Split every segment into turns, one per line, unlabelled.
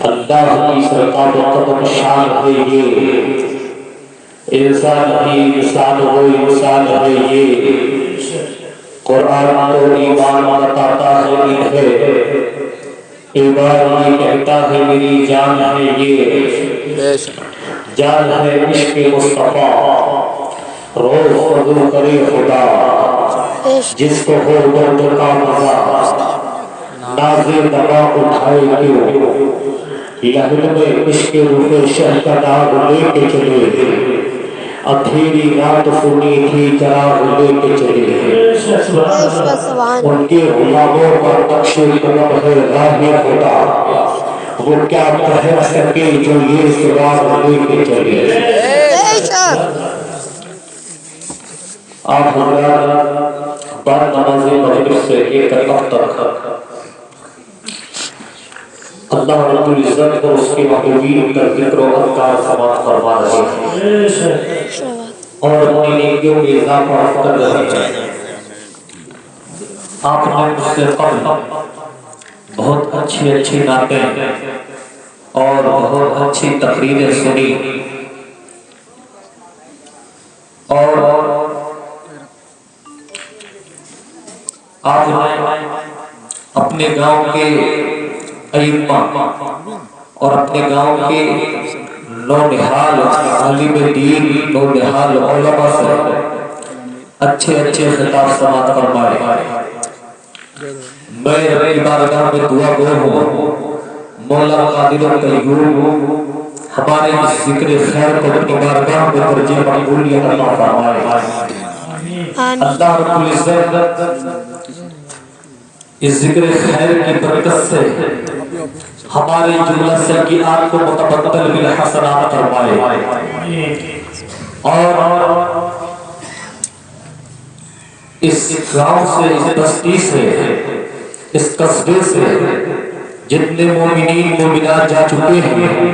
اللہ کی سرکار و قدم شان ہے یہ، انسان ہی انسان ہو انسان ہے یہ، قرآن تو ایمان بتاتا ہے انہیں، ایمان ہی کہتا ہے میری جان ہے یہ، جان ہے عشق مصطفیٰ، روز فضل کرے خدا، جس کو ہو درد کا مزہ نازِ دوا اٹھائے کیوں، لہن میں عشق روح شہ کا داغ لے کے چلے، اندھیری رات سنی تھی چراغ لے کے چلے، ان کے غلاموں پر نقش قدم ہے راہ خدا، وہ کیا کہہ سکے جو یہ سراغ لے کے چلے۔ آپ حضرات بعد نماز مغرب سے ایک وقت تک اللہ رب العزت اور اس کے محبوبین کا ذکر و اذکار سماعت فرما رہے ہیں اور اپنی نیکیوں میں اضافہ کر رہے ہیں۔ آپ نے مجھ سے قبل بہت اچھی نعتیں اور بہت اچھی تقریریں سنی، اور آپ نے اپنے گاؤں کے ائمہ اور اپنے گاؤں کے نونہال عالم دین، نونہال علماء سے اچھے خطاب سماعت فرمائے۔ میں رب بارگاہ میں دعا گو ہوں، مولا قادر القیوم ہمارے اس ذکر خیر کو اپنی بارگاہ میں درجہ مقبولیت عطا فرمائے۔ اللہ رب العزت اس ذکر خیر کی برکت سے ہمارے جملہ سیئات کو متبدل بالحسنات فرمائے، اور اس گاؤں سے، اس بستی سے، اس قصبے سے جتنے مومنین مومنات جا چکے ہیں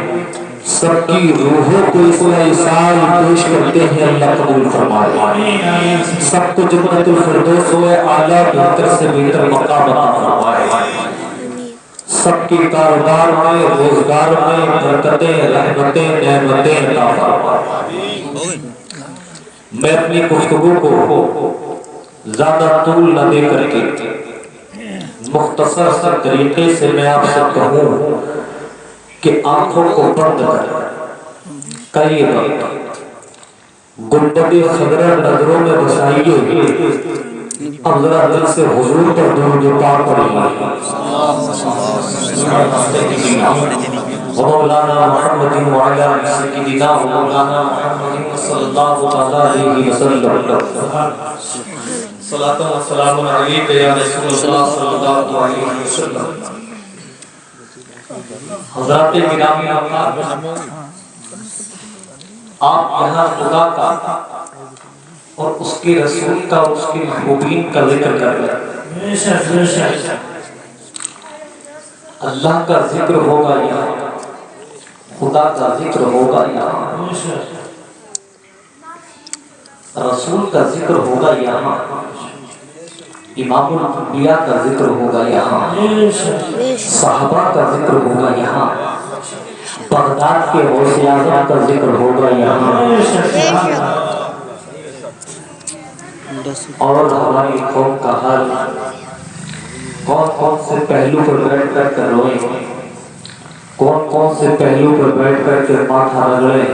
سب کی روحوں کو اس احسان پیش کرتے ہیں، اللہ قبول فرمائے، سب کو جنت الفردوس و اعلیٰ بہتر سے بہتر مقام عطا فرمائے، سب کی کاروبار میں، روزگار میں برکتیں، رحمتیں، نعمتیں عطا فرمائے۔ میں اپنی گفتگو کو زیادہ طول نہ دے کر کے مختصر سے طریقے سے میں آپ سے کہوں کہ آنکھوں کو بند کر کئی وقت گنبد خضرا نظروں میں بسائیے، اب ذرا دل سے حضور پر درود پاک پڑھیے۔ مولانا محمد وعلی سیدنا مولانا محمد صلی اللہ علیہ وسلم، صلاۃ و سلام علیک یا رسول اللہ صلی اللہ علیہ وسلم۔ حضرات گرامی، آپ یہاں خدا کا اور اس کے رسول کا اور اس کے محبوبین کا ذکر کر رہے ہیں۔ اللہ کا ذکر ہوگا یہاں، خدا کا ذکر ہوگا یہاں، رسول کا ذکر ہوگا یہاں، امام الانبیاء کا ذکر ہوگا یہاں، صحابہ کا ذکر ہوگا یہاں، بغداد کے غوث اعظم کا ذکر ہوگا یہاں، اور ہماری قوم کا حال کون سے پہلو پر بیٹھ کر کے روئیں، کون سے پہلو پر بیٹھ کر کے ماتھا رگڑیں،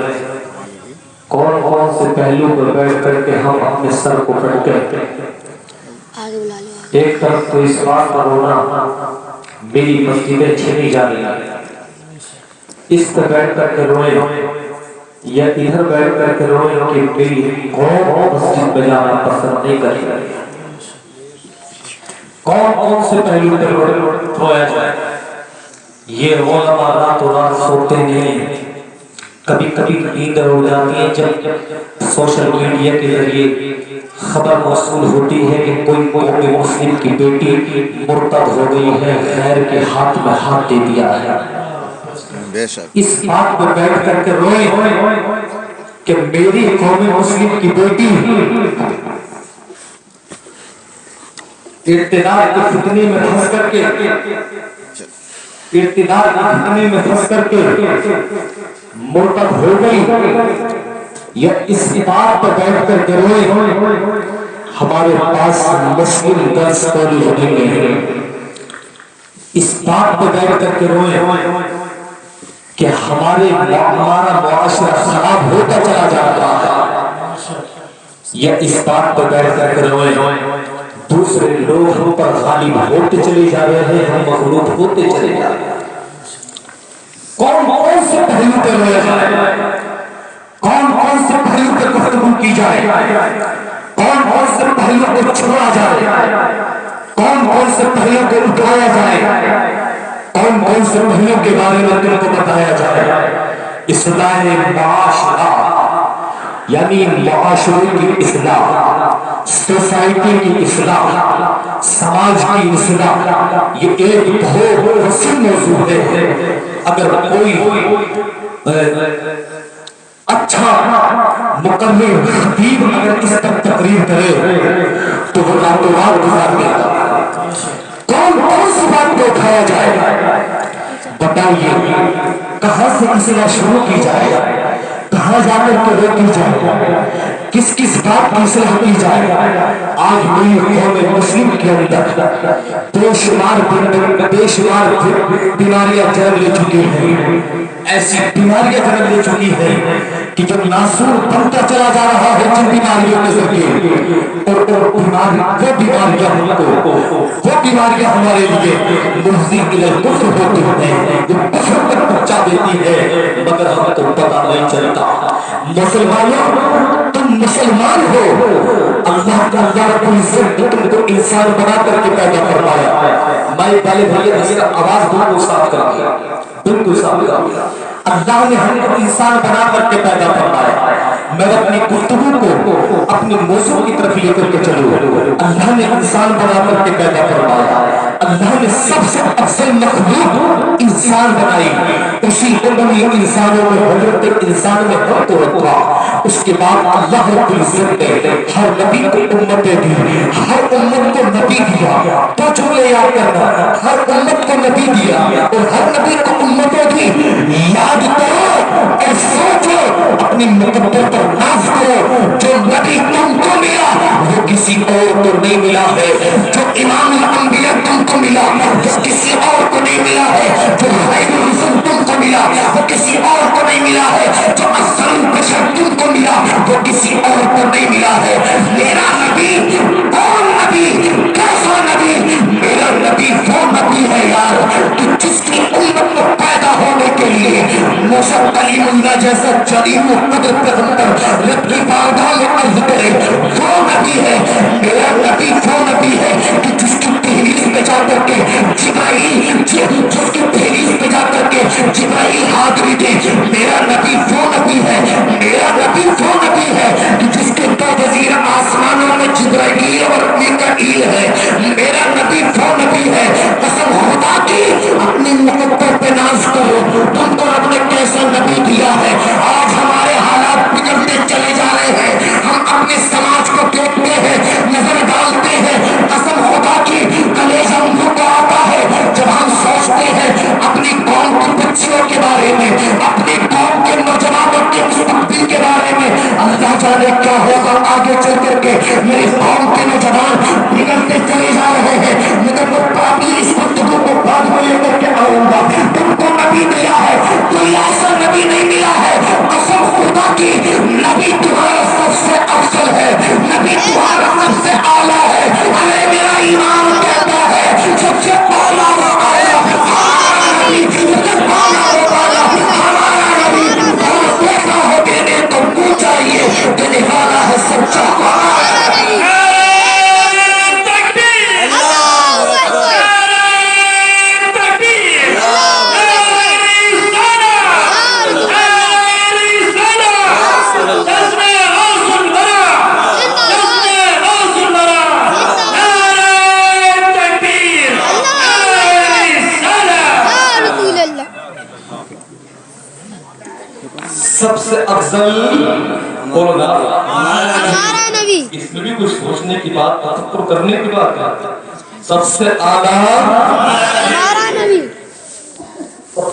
کون سے پہلو پر بیٹھ کر کے ہم اپنے سر کو پٹکیں۔ ایک طرف تو اس بات پر رونا میری مسجدیں چھینی جا رہی ہیں، اس پر بیٹھ کر کے روئیں، یا ادھر بیٹھ کر کے روئیں کہ میری قوم مسجد میں جانا پسند نہیں کرتی۔ کون سے پہلو پر رویا جائے؟ یہ علماء رات و رات سوتے نہیں، کبھی نیند ہو جاتی ہے جب سوشل میڈیا کے ذریعے خبر موصول ہوتی ہے کہ کوئی قوم مسلم کی بیٹی مرتد ہو گئی ہے، خیر کے ہاتھ میں ہاتھ دے دیا ہے۔ اس بات پہ بیٹھ کر کے روئیں کہ میری قوم مسلم کی بیٹی ارتداد کی فتنے میں پھنس کر کے ارتداد کے فتنے میں پھنس کر کے مرتد ہو گئی یا اس بات پر بیٹھ کر کے روئے، ہمارے پاس مشکل درس کوئی نہیں ہے۔ اس بات پر بیٹھ کر کے روئے کہ ہمارا معاشرہ خراب ہوتا چلا جا رہا ہے، یا اس بات پر بیٹھ کر کے روئے دوسرے لوگ ہم پر غالب ہوتے چلے جا رہے ہیں، ہم مغلوب ہوتے چلے جا رہے ہیں۔ کون سے پہلو پہ رویا جائے، کون سے پہلو پہ گفتگو کی جائے، کون سے پہلو کو چھوڑا جائے، کون سے پہلو کو اٹھایا جائے، کون سے پہلو کے بارے میں تم کو بتایا جائے۔ اصلاح معاشرہ یعنی معاشرے کی اصلاح، سوسائٹی کی اصلاح، سماج کی اصلاح، یہ ایک بہت وسیع موضوع ہے۔ اگر کوئی اچھا مقرر خطیب اگر اس پر تقریر کرے تو وہ راتوں رات گزار دیتا۔ کون سی بات کو اٹھایا جائے، بتائیے کہاں سے اصلاح شروع کی جائے، کہاں جا کر کے روکی جائے، کس بات کی اصلاح کی جائے۔ آج میری قوم مسلم کے اندر بے شمار بیماریاں جنم لے چکی ہیں، ایسی بیماریاں جنم لے چکی ہیں کہ جو ناسور بنتا چلا جا رہا ہے جن بیماریوں کے ذریعے، اور وہ بیماریاں ہمارے لیے مفضی الکفر ہوتی ہیں، جو کفر تک پہنچا دیتی ہے، مگر ہم کو پتہ نہیں چلتا۔ مسلمانوں تم مسلمان ہو، اللہ رب العزت نے تم کو انسان بنا کر کے پیدا فرمایا۔ میں پہلے بھائی ذرا آواز بالکل صاف کر دیا، بالکل صاف کر دیا۔ اللہ نے ہم کو انسان بنا کر کے پیدا فرمایا۔ میں اپنی گفتگو کو اپنے موضوع کی طرف لے کر کے چلوں۔ اللہ نے انسان بنا کر کے پیدا فرمایا، اللہ نے سب سے افضل مخلوق انسان بنائی، اسی عمومی انسانوں میں حضرت انسان میں ہم کو رکھا۔ اس کے بعد اللہ رب العزت نے ہر نبی کو امتیں دی، ہر امت کو نبی دیا۔ تو جو لے یاد کرنا، ہر امت کو نبی دیا اور ہر نبی کو امتیں دی۔ یاد کرو اور سوچو، اپنی مقدر پر ناز کرو، جو نبی تم کو ملا وہ کسی اور کو نہیں ملا ہے، جو امام الانبیاء تم کو ملا وہ کسی اور کو نہیں ملا ہے، جو خیر الرسل تم کو ملا وہ کسی اور کو نہیں ملا ہے، جو افضل البشر تم کو ملا وہ کسی اور کو نہیں ملا ہے۔ میرا نبی کون نبی، کیسا نبی؟ میرا نبی وہ نبی ہے یار کہ جس کی امت کو پیدا ہونے کے لیے موسیٰ کلیم اللہ جیسا جلیم و قدر پیغمبر رب کی بارگاہ میں عرض کرے، وہ نبی ہے۔ میرا نبی وہ نبی ہے کہ جس کی دہلیز پہ جا کر کے جبرائیل جس کی دہلیز پہ جا کر کے جبرائیل حاضری دے۔ میرا نبی وہ نبی ہے، میرا نبی وہ نبی ہے کہ جس کے دو وزیر آسمانوں میں جبرائیل اور میکائیل ہے۔ میرا نبی وہ نبی ہے، قسم خدا کی اپنی مقدر پہ ناز کرو، تم کو رب نے کیسا نبی دیا ہے۔ آج ہمارے حالات بگڑتے چلے جا رہے ہیں، ہم اپنے سماج کو دیکھتے ہیں، نظر ڈالتے ہیں، قسم خدا کی کلیجہ منہ کو آتا ہے جب ہم سوچتے ہیں اپنی قوم کی بچیوں کے بارے میں، اپنی قوم کے نوجوانوں کے مستقبل کے بارے میں۔ اللہ جانے کیا ہوگا آگے چل کر کے، میری قوم کے نوجوان بگڑتے چلے جا رہے ہیں، مگر وہ باقی اس گفتگو کو بعد میں لے کر کے آؤں گا۔ تم کو نبی ملا ہے، کوئی ایسا نبی نہیں ملا ہے، قسم خدا کی نبی تمہارا سب سے افضل ہے، نبی تمہارا سب سے اعلیٰ ہے۔ ارے میرا ایمان کہتا ہے سب سے اعلیٰ و اعلیٰ ہمارا نبی، سب سے اعلیٰ و اعلیٰ ہمارا نبی۔ اور دیکھا ہو دینے کو منہ چاہیے، دینے والا ہے سچا ہمارا نبی۔ سب سے افضل ہمارا نبی، اس میں بھی کچھ سوچنے کی بات، تفکر کرنے کی بات ہے۔ سب سے اعلیٰ ہمارا نبی،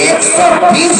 120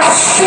80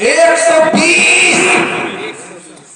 120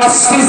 80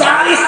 40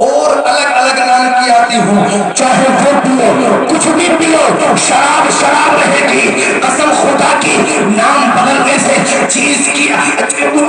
اور الگ الگ نام کی آتی ہوں، چاہے وہ پیو، کچھ بھی پیو، شراب شراب رہے گی۔ قسم خدا کی، نام بدلنے سے چیز کی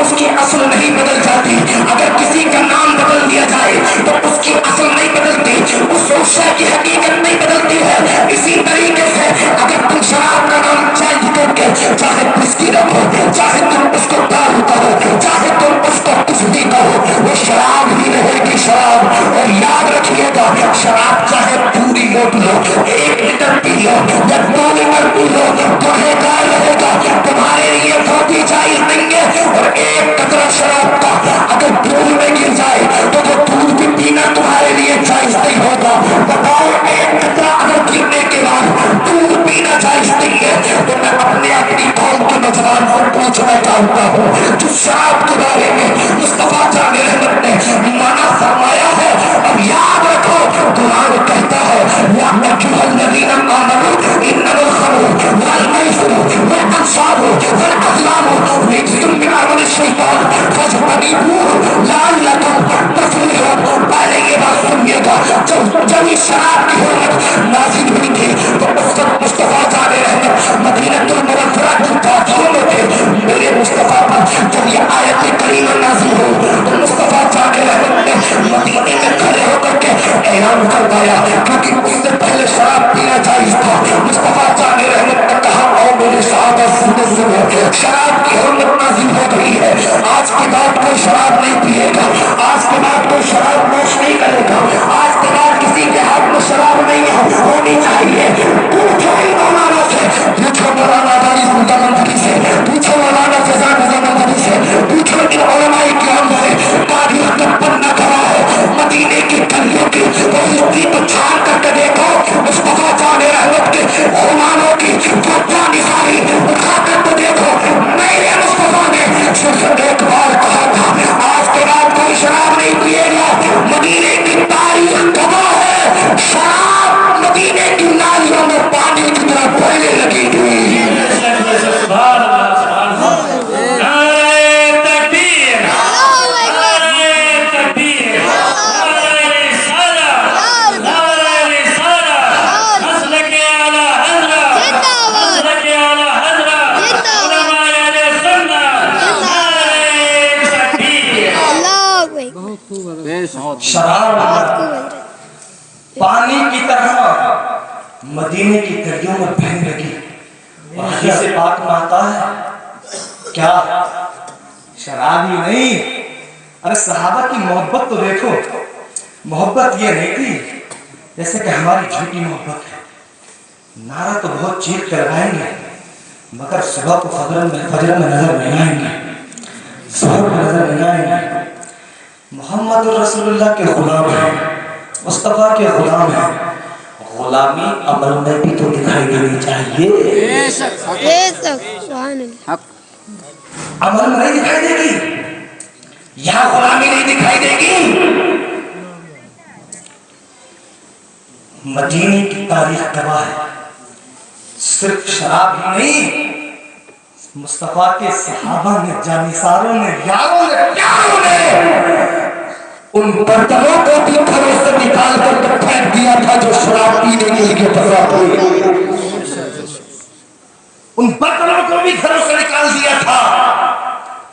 اس کی اصل نہیں بدل جاتی۔ اگر کسی کا نام بدل دیا جائے تو اس کی اصل نہیں بدلتی، اس شے کی حقیقت نہیں بدلتی ہے۔ اسی طریقے سے اگر تم شراب کا نام چینج کر کے چاہے وسکی رکھو، چاہے تم اس کو دارو کہو، چاہے تم اس کو کچھ بھی کہو، وہ شراب ہی رہے گی، شراب۔ اور یاد رکھیے گا، شراب چاہے پوری لوٹ لو، 1 لیٹر پی لو یا 2 لیٹر پی لو، گنہگار رہے گا، تمہارے لیے وہ بھی جائز نہیں ہے۔ اور 1 قطرہ شراب کا اگر دودھ میں گر جائے تو وہ دودھ بھی پینا تمہارے لیے جائز نہیں ہوگا۔ بتاؤ، 1 قطرہ اگر گرنے کے بعد دودھ پینا جائز نہیں ہے تو میں اپنی قوم کے نوجوان کو پوچھنا چاہتا ہوں، جس شراب کے بارے میں مصطفیٰ جان رحمت نے منع فرمایا ہے، اب یاد رکھو، قرآن کہتا ہے یا ایھا الذین آمنوا انما الخمر والمیسر والانصاب والازلام رجس من عمل الشیطان فاجتنبوہ لعلکم تفلحون۔ پہلے یہ بات سنیے گا، جب یہ شراب کی حرمت نازل ہوئی تھی تو اس وقت مصطفیٰ جان رحمت مدینہ المنورہ کی وادیوں میں تھے۔ میرے مصطفیٰ پر جب یہ آیت کریمہ نازل ہو تو مصطفیٰ جان رحمت نے مدینے میں کھڑے ہو کر کے اعلان کروایا، کیونکہ اس سے پہلے شراب پینا جائز تھا۔ مصطفیٰ جان رحمت نے کہا، او میرے صحابہ سنو، شراب کی حرمت نازل ہو گئی ہے، آج کے بعد کوئی شراب نہیں پیے گا، آج کے بعد کوئی شراب نوش نہیں کرے گا، آج کے بعد کسی کے ہاتھ میں شراب نہیں ہونی چاہیے۔ پوچھو ہی مولانا سے، پوچھو مولانا داری مندری سے، پوچھو مولانا فضان مندری سے، پوچھو ان علماء کرام سے، تاریخ کا پنہ کھڑا ہے مدینے کی گلیوں کی، وہ ہسٹری کو چھان کر کے دیکھو، مصطفیٰ جان رحمت کے غلاموں کی جو جانثاری اٹھا کر کے دیکھو۔ میرے مصطفیٰ نے صرف ایک بار کہا تھا، آج کے بعد کوئی شراب نہیں پیے گا۔ مدینے کی تاریخ گواہ ہے، شراب مدینے کی نالیوں میں پانی کی طرح بہنے لگی تھی۔
سبحان اللہ، سبحان اللہ، نعرہ تکبیر، نعرہ تکبیر، نعرہ رسالہ، نعرہ رسالہ، مسلک اعلی حضرت، مسلک اعلی حضرت، علماء اہل سنت، نعرہ تکبیر۔
شراب پانی کی طرح مدینے کی گلیوں میں بہنے لگی۔ اور حدیث پاک میں آتا ہے، کیا شراب ہی نہیں، ارے صحابہ کی محبت تو دیکھو، محبت یہ نہیں تھی جیسے کہ ہماری جھوٹی محبت ہے۔ نعرہ تو بہت چیخ کر لگائیں گے مگر صبح کو فجر میں نظر نہیں آئیں گے، ظہر میں نظر نہیں آئیں گے۔ محمد رسول اللہ کے غلام ہیں، مصطفیٰ کے غلام ہیں، غلامی عمل میں بھی تو دکھائی دینی چاہیے، عمل میں نہیں دکھائی دے گی، یہاں غلامی نہیں دکھائی دے گی۔ مدینے کی تاریخ گواہ ہے، صرف شراب ہی نہیں، مصطفیٰ کے صحابہ نے، جانثاروں نے، یاروں نے، پیاروں نے ان برتنوں کو بھی گھروں سے نکال کر پھینک دیا تھا جو شراب پینے کے لیے تیار ہوئے، ان برتنوں کو بھی گھروں سے نکال دیا تھا۔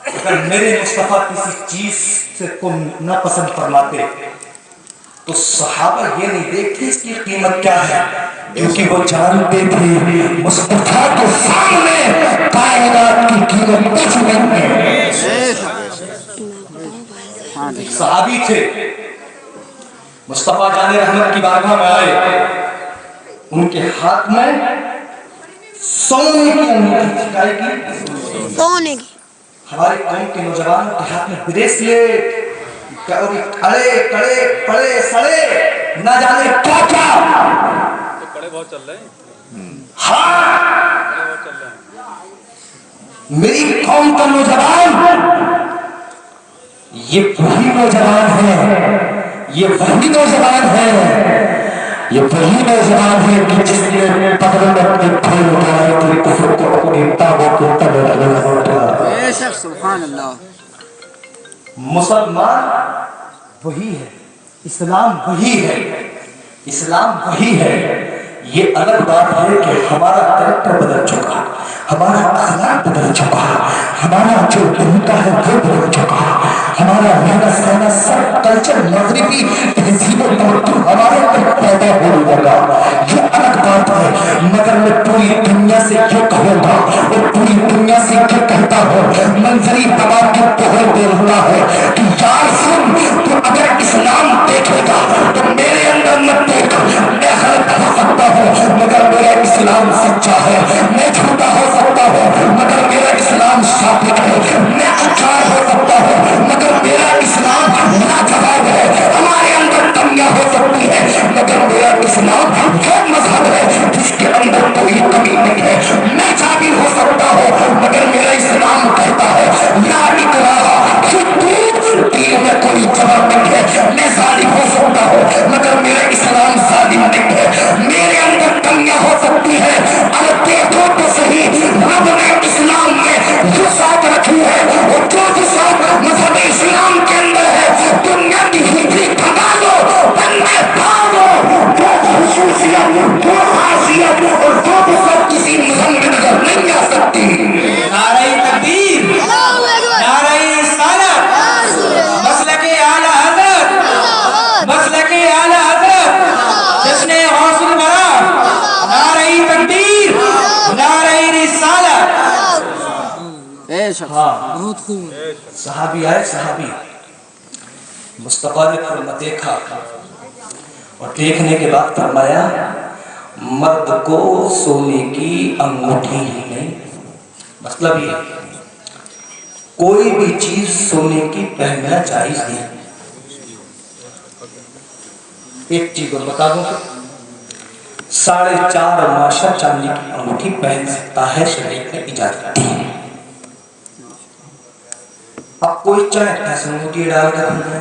اگر میرے مصطفیٰ کسی چیز سے کو ناپسند فرماتے تو صحابہ یہ نہیں دیکھتے اس کی قیمت کیا ہے، کیونکہ وہ جانتے تھے مصطفیٰ کے سامنے کائنات کی قیمت کچھ نہیں ہے۔ صحابی تھے، مصطفیٰ جان رحمت کی بارگاہ میں آئے، ان کے ہاتھ میں سونے کی انگوٹھی چکائی کی،
سونے کی۔
ہماری قوم کے نوجوانوں کے ہاتھ میں بریسلیٹ، کڑے کڑے پڑے سڑے نہ جانے کیا کیا،
کڑے بہت چل رہے ہیں،
ہاں
کڑے بہت چل رہے ہیں۔
میری قوم کا نوجوان یہ وہی نوجوان ہے، یہ وہی نوجوان ہے، یہ وہی نوجوان ہے کہ جس نے پدروں میں اپنے پھول اٹھائے تھے، کفر کو اپنی تابوں کے تلے لگا تھا۔
بے شک، سبحان اللہ۔
مسلمان وہی ہے اسلام وہی ہے، اسلام وہی ہے۔ یہ الگ بات ہے کہ ہمارا کریکٹر بدل چکا، ہمارا اخلاق بدل چکا، ہمارا جو طریقہ ہے وہ بدل چکا، ہمارا رہنا سہنا سب کلچر مغربی تہذیب و تمدن ہمارے اندر پیدا ہونے لگا، یہ الگ بات ہے۔ مگر میں پوری دنیا سے یہ کہوں گا اور پوری دنیا سے یہ کہتا ہوں، منظری بابا کی پہل بولتا ہے کہ یار سن، تو اگر اسلام دیکھے گا تو میرے اندر مت دیکھ، میں غلط ہو سکتا ہوں مگر میرا اسلام سچا ہے، میں جھوٹا ہو سکتا ہوں مگر میرا اسلام ثابت ہے، میں اچار ہو سکتا ہوں مگر میرا اسلام لاجواب ہے، ہمارے اندر کمیاں ہو سکتی ہے مگر میرا اسلام وہ مذہب ہے جس کے اندر کوئی کمی نہیں ہے، میں جابر ہو سکتا ہوں مگر میرا اسلام کہتا ہے لا اکراہ فی الدین، دین میں کوئی جبر نہیں ہے، میں ظالم ہو سکتا ہوں مگر میرا اسلام ظالم نہیں ہے، میرے اندر کمیاں ہو سکتی ہے، اب دیکھو تو صحیح رب نے اسلام میں وسعت رکھی ہے، اور جو وسعت مذہب اسلام کے اندر ہے دنیا کی ہندی بھگا دو، بندے پھاڑ دو، جو خصوصیت جو خاصیت اور جو وسعت کسی مذہب میں نظر نہیں آ سکتی۔
نعرہ تکبیر، نعرہ رسالت، مسلک اعلی حضرت، مسلک اعلی حضرت، جشن غوث الورا، نعرہ تکبیر، نعرہ رسالت۔
بہت خوب صحابی آئے، صحابی مصطفیٰ نے فرما دیکھا اور دیکھنے کے بعد فرمایا مرد کو سونے کی انگوٹھی ہی نہیں، مطلب یہ کوئی بھی چیز سونے کی پہننا جائز نہیں۔ ایک چیز اور بتا دوں، 4.5 ماشا چاندی کی انگوٹھی پہن سکتا ہے، شریعت نے اجازت دی۔ اب کوئی چاہے ایسے انگوٹھی ڈال کر پہننا ہے،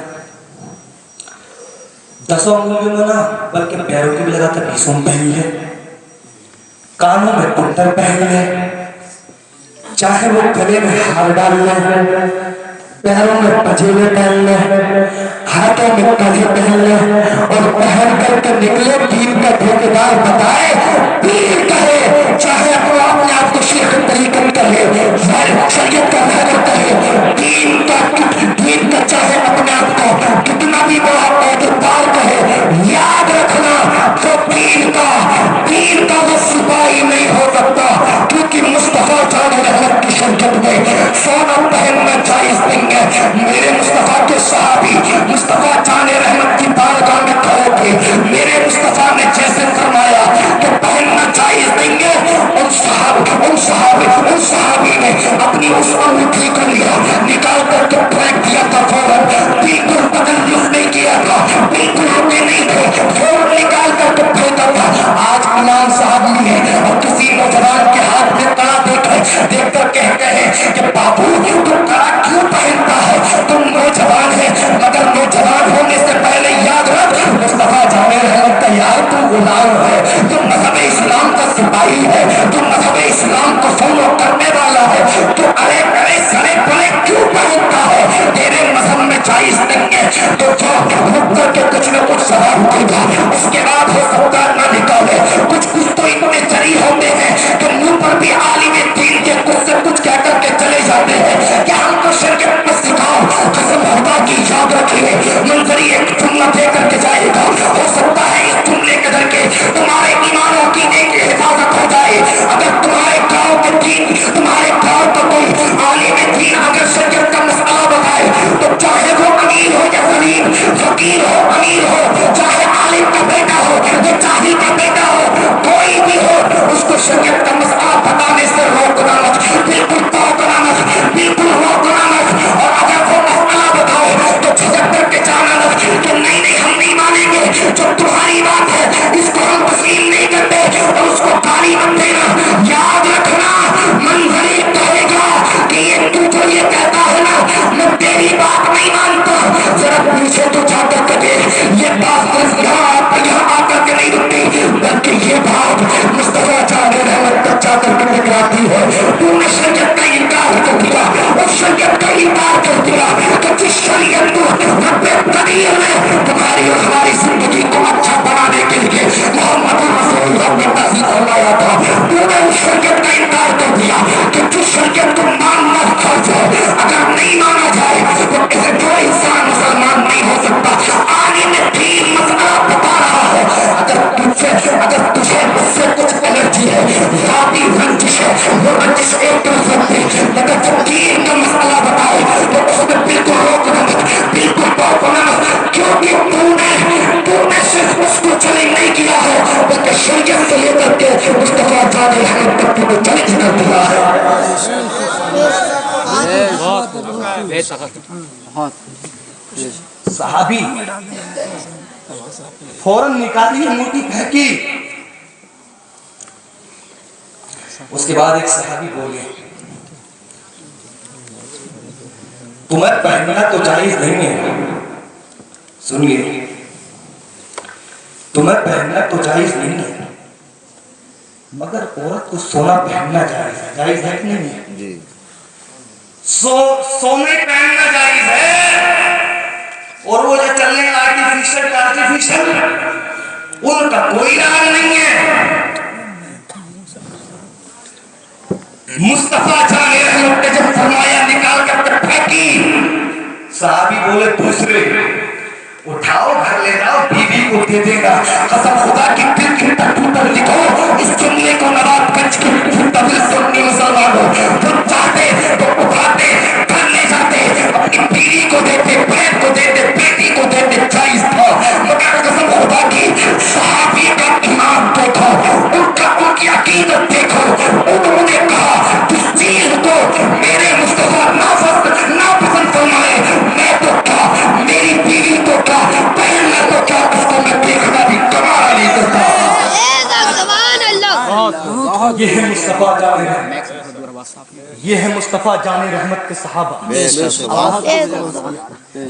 10 انگلیوں میں نہ بلکہ پیروں کی بھی لگاتا 20 پہن لے، کانوں میں کنڈل پہن لے، چاہے وہ گلے میں ہار ڈال لے، پیروں میں پجیلے پہن لے، ہاتھوں میں کڑے پہن لے، اور پہن کر کے نکلے دین کا ٹھیکیدار بتائے، پیر کہے، چاہے وہ اپنے آپ کو شیخ طریقت کہے، شریعت کا حضرت کہے، دین کا چاہے اپنے آپ کو کتنا بھی بڑا عہدیدار کہے، یاد رکھنا جو دین کا وہ سپاہی نہیں ہو سکتا، کیونکہ مصطفیٰ جان رحمت کی شرکت میں سونا پہننا جائز نہیں ہے۔ میرے مصطفیٰ کے صحابی مصطفیٰ جان رحمت کی بارگاہ میں کھڑے تھے، میرے مصطفیٰ نے جیسے فرمایا کہ پہننا جائز نہیں ہے، ان صحابی نے اپنی اس انگوٹھی کو لیا، نکال کر کے پھینک دیا تھا، فوراً بالکل تکلف نہیں کیا تھا، بالکل رکے نہیں تھے، فوراً نکال کر کے پھینکا تھا۔ آج امام صاحب نے اور کسی نوجوان کے ہاتھ میں کڑا دیکھ کر کہتے ہیں کہ بابو تم کڑا کیوں پہنتا ہے، تم نوجوان ہے، مگر نوجوان ہونے سے پہلے یاد رکھ مصطفیٰ جان رحمت تیار تو غلام ہے، تم مذہب اسلام کا سپاہی ہے، تم مذہب اسلام کو فالو کرنے والا ہے، تو ارے کرے سرے بڑے کیوں پہنتا ہے، تیرے مذہب میں جائز نہیں ہے، تو جو رک کر کے کچھ نہ کچھ سوال اٹھے گا، اس کے بعد ہو سکتا نہ نکالے، کچھ تو اتنے جری ہوتے ہیں کہ منہ پر بھی عالم دین کے کچھ سے کچھ کہہ کر کے چلے جاتے ہیں کہ ہم کو شریعت میں سکھاؤ، قسم خدا کی یاد رکھیے، منظری ایک جملہ دے کر کے جائے گا، ہو سکتا ہے اس جملے کے در کے تمہارے ایمان و عقیدے کی حفاظت ہو جائے، اگر تمہارے گاؤں کے دین، تمہارے گاؤں کا کوئی عالم دین اگر شریعت کا مسئلہ بتائے، تو چاہے وہ امیر ہو یا غریب، فقیر ہو امیر ہو، چاہے عالم کا کہ شریعت سے لے کر کے مصطفیٰ جان رحمت تک کو چیلنج کر دیا ہے. صحابی فوراً نکالی انگوٹھی پھینکی. اس کے بعد ایک صحابی بولے تمہیں پہننا تو جائز نہیں ہے. سنیے, تمہیں پہننا تو جائز نہیں ہے مگر عورت کو سونا پہننا جائز ہے. جائز ہے کہ نہیں ہے؟ سونے پہننا جائز ہے. اور وہ جو چلنے آرٹیفیشل ان کا کوئی راز نہیں ہے. مصطفیٰ جان رحمت نے جب فرمایا نکال کر پھینکی, صحابی بولے دوسرے اٹھاؤ گھر لے جاؤ بیوی کو دے دے گا. قسم خدا کی دل کے ٹٹو پر لکھو اس جملے کو نواب گنج کے طویل سنی مسلمانوں جو چاہتے تو اٹھاتے گھر لے جاتے اپنی بیوی کو دیتے بہن کو دیتے بیٹی کو دیتے جائز تھا. مگر قسم خدا کی صحابی کا ایمان دیکھو ان کی عقیدت دیکھو. انہوں نے کہا جس چیز کو میرے مصطفیٰ ناپسند فرمائے میں تو کیا میری بیوی تو کیا پہننا تو کیا اس کو میں دیکھنا بھی کمال نہیں کرتا. یہ ہے مصطفیٰ جان رحمت, یہ ہے مصطفیٰ جان رحمت کے صحابہ,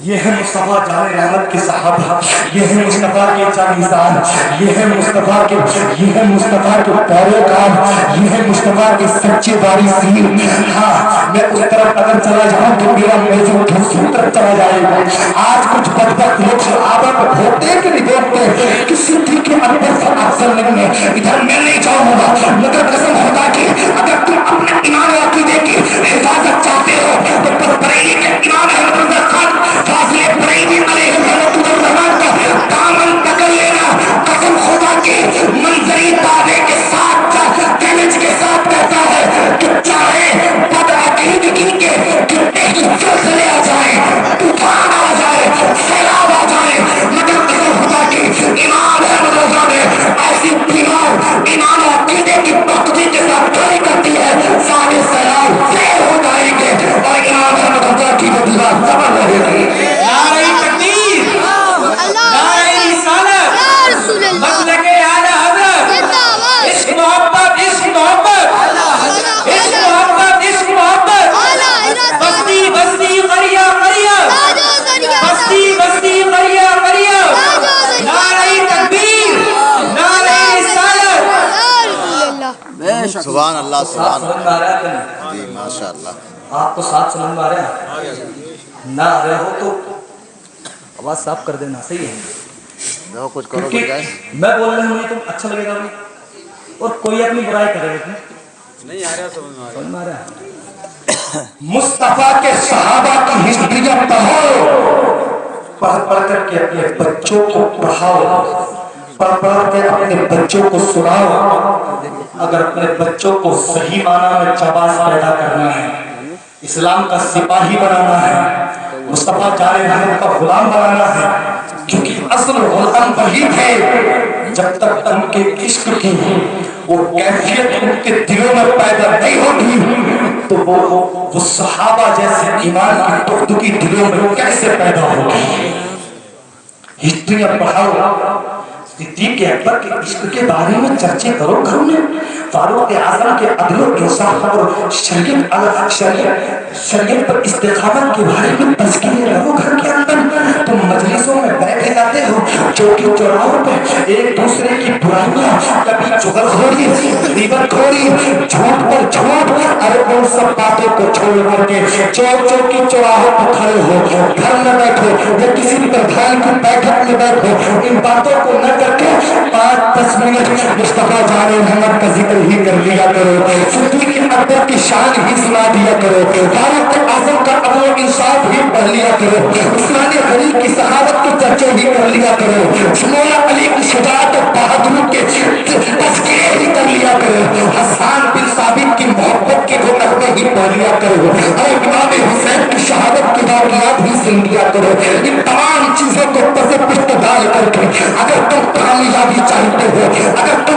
یہ ہے مصطفیٰ جان رحمت کے صحابہ, یہ ہے مصطفیٰ کے جانشین, یہ ہے مصطفیٰ کے پیروکار, یہ ہے مصطفیٰ کے سچے وارثین. ہاں میں اس طرف اگر چلا جاؤں تو میرا موضوع دوسری طرف چلا جائے گا. آج کچھ بدبخت لوگ صحابہ کو بھوکتے کہ نہیں بھوکتے کہ صدیق اکبر سے افضل نہیں ہے. ادھر میں نہیں جاؤں گا مگر قسم خدا کی اگر تم اپنے ایمان و عقیدے کی حفاظت چاہتے ہو تو بس بریلی کے امام احمد رضا خان فاضل بریلی علیہ الرحمن کا دامن پکڑ لینا. قسم خدا کی منظری دعوے کے ساتھ چیلنج کے ساتھ کہتا ہے کہ چاہے بد عقیدگی کے کتنے ہی زلزلے آ جائیں, طوفان آ جائے, سیلاب آ جائے, مگر قسم خدا کی امام احمد رضا نے ایسی بیمار ایمان و عقیدے کی پختگی کے ساتھ کھڑی کرتی ہے سارے سیلاب فیل ہو جائیں گے اور امام احمد رضا کی وہ دیوار زبر رہے گی.
نعرہ تکبیر, نعرہ رسالت, مسلک اعلی حضرت, عشق محبت, عشق محبت, عشق محبت, عشق محبت, بستی بستی قریہ قریہ, بستی بستی قریہ قریہ, نعرہ تکبیر, نعرہ رسالت.
سبحان اللہ سبحان
سمجھ میں آ رہا ہے کہ نہیں؟
جی ماشاء اللہ.
آپ کو ساتھ سمجھ میں آ رہا ہے؟ نہ آ رہا ہو تو آواز صاف کر دینا. صحیح ہے
جو کچھ کرو
کیونکہ
بجائے
میں بول رہا ہوں تو اچھا لگے گا اور کوئی اپنی برائی کرے گا.
نہیں آ رہا سمجھ میں آ رہا.
مصطفیٰ کے صحابہ کی ہسٹریاں پڑھو, پڑھ کر کے اپنے بچوں کو پڑھاؤ, پڑھ کے اپنے بچوں کو سناؤ. اگر اپنے بچوں کو صحیح معنی میں جانباز پیدا کرنا ہے, اسلام کا سپاہی بنانا ہے, مصطفیٰ جان رحمت کا غلام بنانا ہے, کیونکہ اصل غلام وہی تھے جب تک ان کے عشق کی وہ کیفیت ان کے دلوں میں پیدا نہیں ہوگی تو وہ صحابہ جیسے ایمان کی پختگی دلوں میں کیسے پیدا ہوگی. ہسٹریاں پڑھاؤ, صدیق اکبر کے عشق کے بارے میں چرچے کرو گھروں میں, فاروق اعظم کے عدل و انصاف اور شریعت پر استقامت کے بارے میں تذکرے کرو گھر کے اندر. تم مجلسوں میں بیٹھے جاتے ہو چوکی چوراہوں پہ ایک دوسرے کی برائیاں, کبھی چغلخوری, غیبت خوری, جھوٹ پر جھوٹ, ارے ان سب باتوں کو چھوڑ کر کے چوکی چوراہوں پہ کھڑے ہو, گھر میں بیٹھو یا کسی پردھان کی بیٹھک میں بیٹھو, ان باتوں کو نہ کر کے 5-10 منٹ مصطفیٰ جان رحمت کا ذکر ہی کر لیا کرو, صدیق اکبر کی شان ہی سنا دیا کرو, فاروق اعظم کا عدل و انصاف ہی پڑھ لیا کرو, عثمان غنی کی شہادت کے چرچے ہی کر لیا کرو, مولا علی کی شجاعت و بہادری کے تذکرے ہی کر لیا کرو, حسان بن ثابت کی محبت کے وہ نغمے ہی پڑھ لیا کرو, اور امام حسین کی شہادت کے واقعات ہی سن لیا کرو. ان تمام چیزوں کو پس پشت ڈال کر کے اگر تم کامیابی چاہتے ہو, اگر تم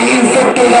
313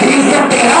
313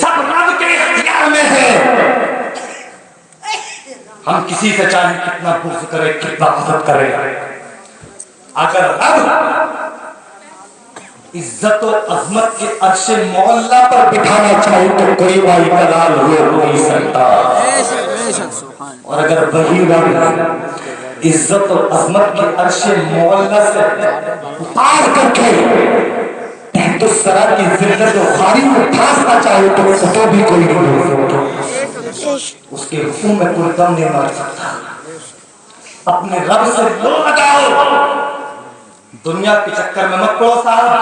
سب رب کے اختیار میں ہے. ہم کسی سے چاہے کتنا بغض کرے کتنا حسد کرے, اگر رب عزت و عظمت کے عرش معلا پر بٹھانا چاہے تو کوئی وائی کلال ہو نہیں سکتا. اور اگر وہی رب عزت و عظمت کے عرش معلا سے پار کر کے تحت الثری کی ذلت و خواری کو پھانسنا چاہے تو بھی کوئی نہیں ہو سکتا. اس کے حکم میں کوئی دم نہیں مار سکتا. اپنے رب سے دل لگاؤ, دنیا کے چکر میں مت پڑو صاحب.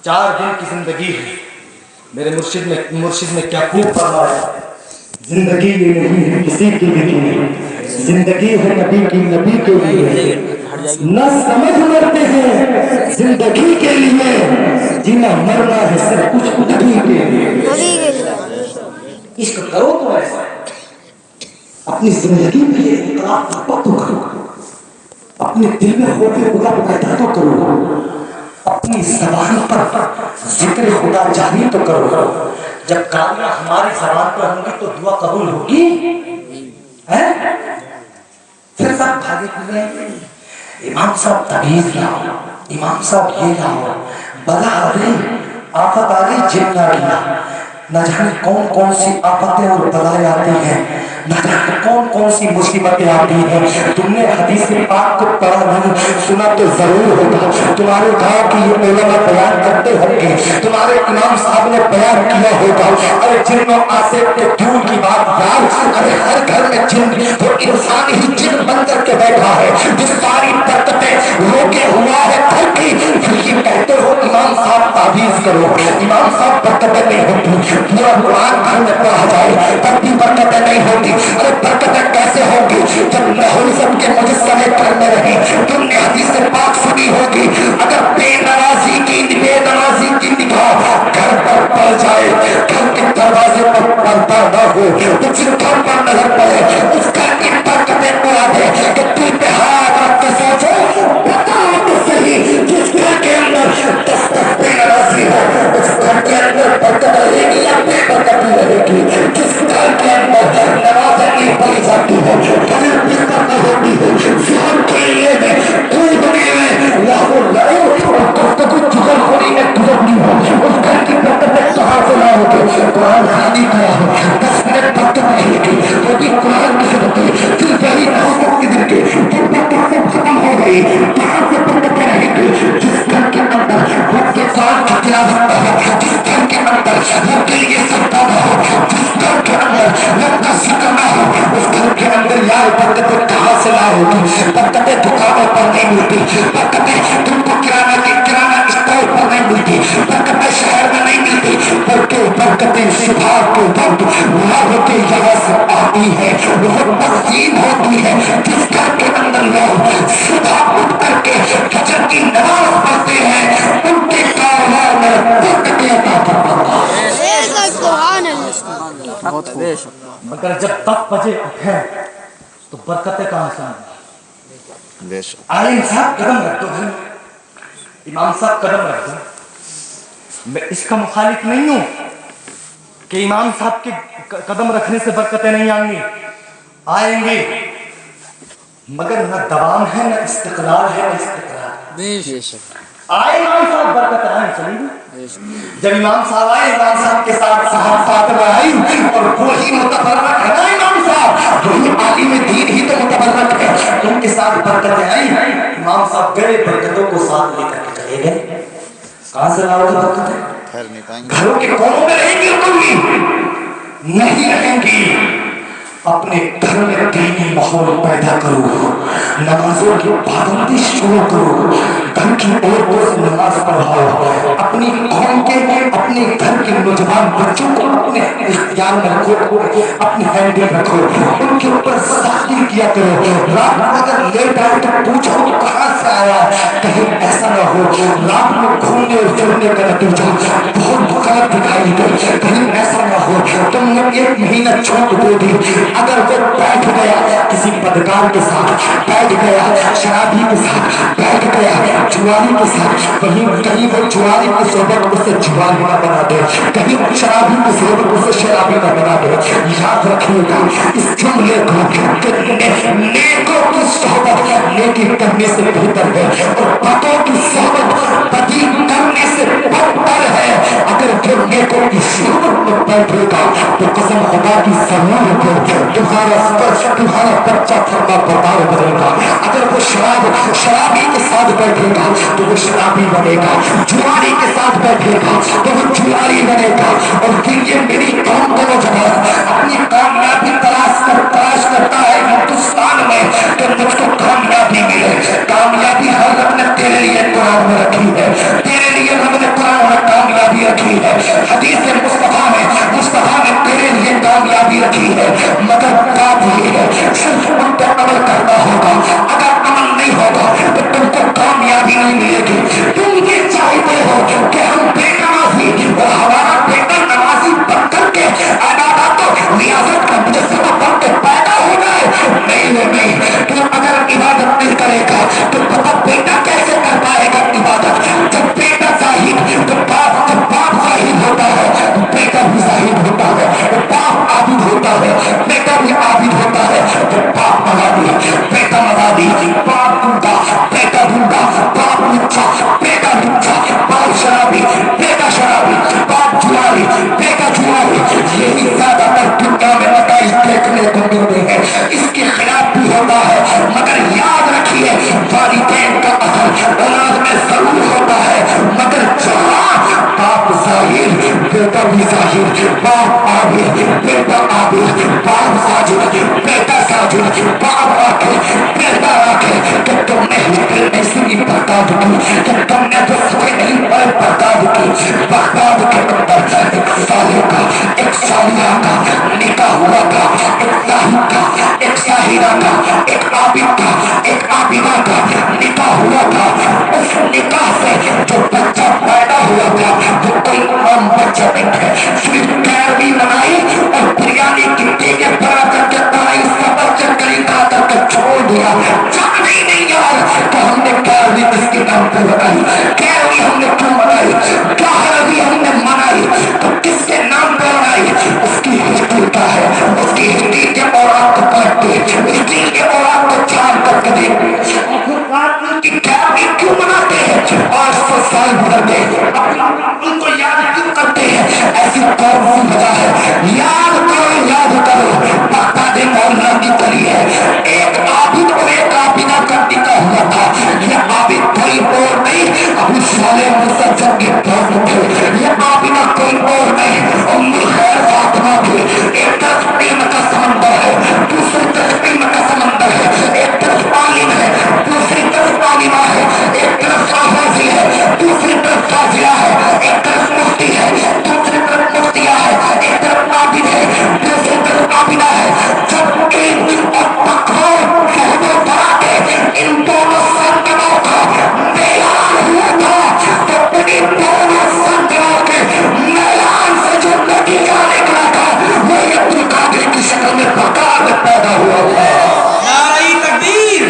4 دن کی زندگی ہے. میرے مرشد نے کیا خوب فرمایا, زندگی یہ نہیں ہے کسی کی بھی نہیں, زندگی ہے نبی کے لیے. نہ سمجھ مرتے ہیں زندگی کے لیے, جینا مرنا ہے سب کچھ نبی کے لیے. عشق کرو تو ایسا اپنی زندگی میں اقرار تو کرو, اپنے دل میں خوف خدا پیدا تو کرو, اپنی زبان پر ذکر خدا جاری تو کرو. جب کامیاں ہماری زبان پر ہوں گی تو دعا قبول ہوگی. پھر سب بھاگے پھرے, امام صاحب تعویذ لاؤ, امام صاحب یہ لاؤ, بلا آ گئی, آفت آ گئی, جن آ گیا. نہ جانے کون کون سی آفتیں اور بلائیں آتی ہیں, نہ جانے کون کون سی مصیبتیں آتی ہیں. تم نے حدیث پاک کو پڑھا نہیں, سنا تو ضرور ہوگا. تمہارے گاؤں کی یہ علماء بیان کرتے ہوں گے, تمہارے امام صاحب نے بیان کیا ہوگا. ارے جن و آصف کے دور کی بات یار, ارے ہر گھر میں جن تو انسان ہی جن بن کر کے بیٹھا ہے, جو ساری برکتیں روکے ہوا ہے گھر کی. پھر یہ کہتے ہو امام صاحب تعویذ کرو, امام صاحب برکتیں نہیں ہوتی. پورا قرآن گھر میں پڑھا جائے تب بھی برکتیں نہیں ہوتی. ارے برکتیں کیسے ہوگی جب لہوزم کے مجسمے گھر میں رہے. تم نے حدیث پاک سنی ہوگی, اگر بے نمازی کی نگاہ گھر پر پڑ جائے, گھر کے دروازے پر پردہ نہ ہو, تو جس گھر پر نظر پڑے اس گھر کی برکتیں اڑا دے. کہ دل پہ ہاتھ رکھ کے سوچو, بتا تو صحیح, جس گھر کے اندر 10 بے نمازی ہو اس گھر کے اندر برکت رہے گی یا بے برکتی رہے گی. جس گھر کے اندر نمازیں نہیں پڑھی جاتی ہے, کبھی بستر نہ ہوتی ہے, ذہن کھیلنے میں کودنے میں لاہو لڑو اور گفتگو چغل خوری میں گزرتی ہو, اس گھر کی برکتیں کہاں سے نہ ہوگی. قرآن خانی کیا ہے, 10 منٹ برکت رہے گی وہ بھی قرآن کی صدقے. پھر وہی 9 کے دن کے برکت سے ختم ہو گئی, کہاں سے برکتیں رہے گی. جس گھر کے اندر رب کے قرآن کی تلاوت نہ ہو, جس گھر کے اندر رب کے لیے سجدہ نہ ہو, جس گھر کے اندر رب کا ذکر نہ ہو, اس گھر کے اندر یار برکتیں کہاں سے نہ ہوگی. برکتیں دکانوں پر نہیں ملتی, برکتیں تم کو کرانہ اسٹور پر نہیں ملتی, برکتیں شہر میں نہیں ملتی, بلکہ برکتیں صبح کے وقت رب کے یہاں سے آتی ہے. وہ تقسیم ہوتی ہے جس گھر کے اندر لوگ صبح اٹھ کر کے فجر کی نماز پڑھتے ہیں, ان کے کاروبار میں برکتیں عطا فرماتا ہے. مگر جب 10 بجے اٹھے تو برکتیں کہاں سے آئیں. عالم صاحب قدم رکھ دو, امام صاحب قدم رکھ دو. میں اس کا مخالف نہیں ہوں کہ امام صاحب کے قدم رکھنے سے برکتیں نہیں آئیں گی, آئیں گی, مگر نہ دوام ہے نہ استقلال ہے نہ استقرار. آئے امام صاحب برکت آئیں چلی گئی. جب امام صاحب آئے, امام صاحب کے ساتھ فاطمہ آئی, اور وہی متبرک ہے نا امام صاحب, وہی عالم دین ہی تو متبرک ہے, ان کے ساتھ برکتیں آئی. امام صاحب گئے, برکتوں کو ساتھ لے کر کے چلے گئے. کہاں سے لاؤ گے برکتیں؟ گھروں کے کونوں میں رہیں گی, نہیں رہیں گی. اپنے گھر میں دینی ماحول پیدا کرو, نمازوں کی پابندی شروع کرو, گھر کی عورتوں سے نماز پڑھاؤ, اپنی قوم کے اپنے گھر کے نوجوان بچوں کو اپنے اختیار میں رکھو, اپنی ہینڈل رکھو, ان کے اوپر سختی کیا کرو. رات میں اگر لیٹ آئے تو پوچھو کہ کہاں سے آیا, کہیں ایسا نہ ہو رات میں گھومنے اور پھرنے کا نتیجہ بہت غلط دکھائی دے. کہیں ایسا نہ ہو تم نے 1 مہینہ چھوٹ دے دی، اگر وہ بیٹھ گیا کسی بدکار کے ساتھ، بیٹھ گیا شرابی کے ساتھ، بیٹھ گیا جواری کے ساتھ، وہیں کہیں وہ جواری کی صحبت اسے جواری نہ بنا دے، کہیں شرابی کی صحبت اسے شرابی نہ بنا دے. یاد رکھیے گا اس جملے کو کہ نیکوں کی صحبت نیکی کرنے سے بہتر ہے اور بدوں کی صحبت بدی کرنے سے بدتر ہے. اگر جو نیکوں کی صحبت میں بیٹھے گا تو قسم خدا کی ضرور کو تمہارا بچہ فرما بردار بنے گا. اگر وہ شرابی کے ساتھ بیٹھے گا تو وہ شرابی بنے گا، جواری کے ساتھ بیٹھے گا تو وہ جواری بنے گا. اور پھر یہ میری قوم کو نوجوان اپنی کامیابی تلاش کرتا ہے ہندوستان میں کہ مجھ کو کامیابی ملے. کامیابی ہر رب نے تیرے لیے قرآن میں رکھی ہے، تیرے لیے رب نے قرآن میں کامیابی رکھی ہے. حدیث مصطفیٰ نے تیرے لیے کامیابی رکھی ہے، مگر بات یہ ہے صرف ان پر عمل کرنا ہوگا. اگر عمل نہیں ہوگا تو تم کو کامیابی نہیں ملے گی. تم یہ چاہتے ہو کہ ہم بے نمازی اور ہمارا بیٹا نمازی بن کر کے عبادت و ریاضت کا مجسمہ بن کے پیدا ہو جائے. نہیں، تو اگر عبادت نہیں کرے گا تو پتہ بیٹا کیسے کر پائے گا عبادت؟ جب بیٹا زاہد، جب باپ زاہد ہوتا ہے تو بیٹا بھی زاہد ہوتا ہے، باپ عابد ہوتا ہے بیٹا بھی عابد ہوتا ہے. تو باپ مزادی، بیٹا مزادی، باپ گنگا بیٹا گنگا، باپ لچا بیٹا لچا، باپ شرابی بیٹا شرابی، باپ جواری بیٹا جواری. یہی زیادہ تر دنیا میں نتائج دیکھنے کو ملتے ہیں. اس کے خلاف بھی ہوتا ہے، مگر یاد رکھیے والدین کا اثر اولاد میں ضرور ہوتا ہے. مگر جہاں باپ ظاہر بیٹا بھی ظاہر، باپ عابد بیٹا عابد، باپ ساجد بیٹا ساجد، باپ رکھے بیٹا رکھے کہ تم نے ہسٹری ایسی نہیں برباد کی، کہ تم نے جو سفید نہیں پر برباد کی. بغداد کے اندر ایک صالح کا، ایک صالحہ کا نکاح ہوا تھا، ایک زاہد کا، ایک زاہدہ کا، ایک عابد کا، ایک عابدہ کا نکاح ہوا تھا. اس نکاح سے جو بچہ پیدا ہوا تھا وہ کوئی عام بچہ نہیں ہے. صرف کیروی بنائی اور بریانی کی دیگیں بنا کر کے تائی سفر چکری کھا کر کے چھوڑ دیا. جانتے ہی نہیں یار کہ ہم نے کیروی کس کے نام پہ بنائی، کیروی ہم نے کیوں بنائی، کیروی ہم نے منائی تو کس کے نام پہ بنائی. اس کی ہسٹری کیا ہے، اس کی ہسٹری کے اوراق کو پلٹ کے، ہسٹری کے اوراق کو چھان کر کے دیکھ کی کیروی کیوں مناتے ہیں. 500 سال گزر گئے، ان کو یاد کیوں کرتے ہیں؟ ایسی کون سی وجہ ہے؟ یاد کرو بغداد مولا کی گلی ہے، ایک عابد اور ایک عابدہ کا نکاح ہوا تھا. یہ عابد کوئی اور نہیں ابو صالح مسجد کے دوست تھے، یہ عابدہ کوئی اور نہیں ام الخیر فاطمہ تھے. ایک طرف علم کا سمندر ہے، دوسری طرف علم کا سمندر ہے. ایک طرف عالم ہے، دوسری طرف عالمہ ہے. ایک طرف حافظ ہے، دوسری طرف فاضلہ ہے. ایک طرف مفتی ہے، دوسری طرف مفتیہ ہے. ایک طرف عابد ہے، دوسری طرف عابدہ ہے. جب علم اور تقویٰ فہم و برا کے ان دونوں سرکروں کا میلان ہوا تھا تو ان دونوں سرکروں کے میلان سے جو نتیجہ نکلا تھا وہ عبد القادر کی شکل میں بغداد میں پیدا ہوا تھا.
نعرہ تکبیر،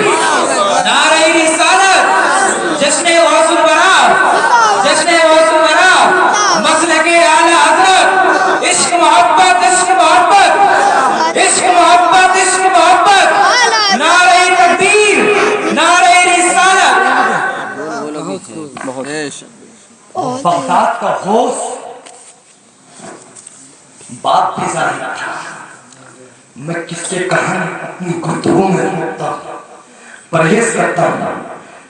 نعرہ رسالت، جشن غوث الورا، جشن غوث الورا، مسلک اعلی حضرت، عشق محبت، عشق محبت، عشق محبت، عشق محبت. نعرہ تکبیر، نعرہ رسالت.
بغداد کا غوث باپ بھی ظاہر تھا. میں کس سے کہانی اپنی گفتگو میں روکتا ہوں، پرہیز کرتا ہوں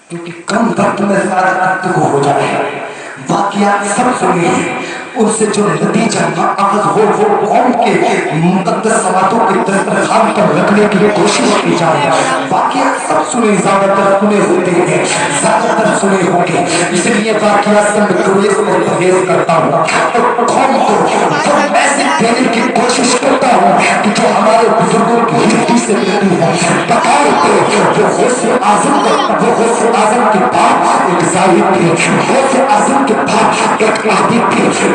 کیونکہ کم وقت میں سارا گفتگو ہو جائے. واقعات سب سنے ہیں، ان سے جو نتیجہ ماخذ ہو وہ قوم کے مقدس سماعتوں کے دسترخوان پر رکھنے کی کوشش کی جائے. واقعات سب سنے، زیادہ تر سنے ہوتے ہیں، زیادہ تر سنے ہوں گے، اس لیے واقعات سے میں گریز اور پرہیز کرتا ہوں اور قوم کو وہ میسج دینے کی کوشش کرتا ہوں کہ جو ہمارے بزرگوں کی ہسٹری سے ملتی ہے. بطور پہ وہ غوث اعظم کے بعد ایک زاہد تھے، غوث اعظم کے بعد ایک عابد تھے،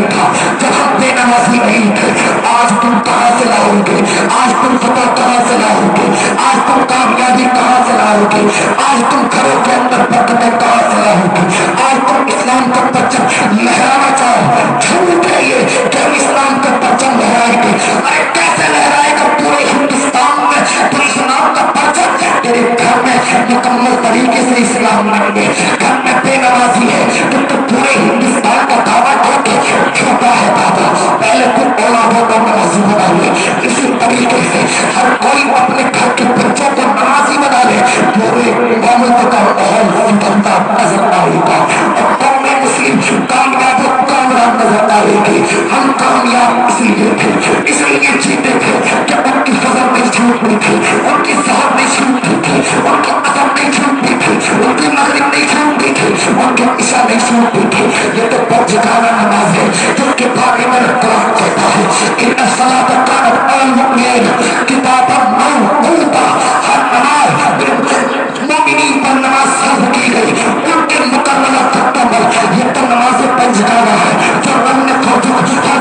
نہیں تھا جب ہم بے نمازی نہیں تھے. آج تم کہاں سے لاؤ گے؟ آج تم فتح کہاں سے لاؤ گے؟ آج تم کامیابی کہاں سے لاؤ گے؟ آج تم گھروں کے اندر برکتیں کہاں سے لاؤ گے؟ آج تم اسلام کا پرچم لہرانا چاہو، جھوٹ ہے یہ کہ ہم اسلام کا پرچم لہرائیں گے. ارے کیسے لہرائے گا پورے ہندوستان میں تو اسلام کا پرچم؟ تیرے گھر میں مکمل طریقے سے اسلام نہیں ہے، گھر میں بے نمازی ہے تو پورے ہندوستان کا دعویٰ کر کے چھوٹا ہے بابا. پہلے خود اولادوں کو نمازی بنا لے، اسی طریقے سے ہر کوئی اپنے گھر کے بچوں کو نمازی بنا لے، پورے امامت کا ماحول بنتا نظر آئے گا اور قوم مسلم کامیاب و کامران نظر آئے گی. ہم کامیاب اس لیے تھے، اس لیے جیتے تھے کہ ان کی فضل نہیں چھوٹتی تھی، ان کی صحت نہیں چھوٹتی تھی، ان کی عزم نہیں چھوٹتی تھی، ان کی مغرب نہیں چھوٹتی تھی، ان کی عشاء نہیں چھوٹتی تھی. یہ تو پرجگانہ نماز ہے جس کے بارے میں قرآن کہتا ہے ان الصلاۃ کانت علی المؤمنین کتابا موقوتا. ہر نماز مومنین پر نماز فرض کی گئی، ان کے مقررہ وقتوں پر. یہ تو نماز پنجگانہ ہے جو رب نے فرض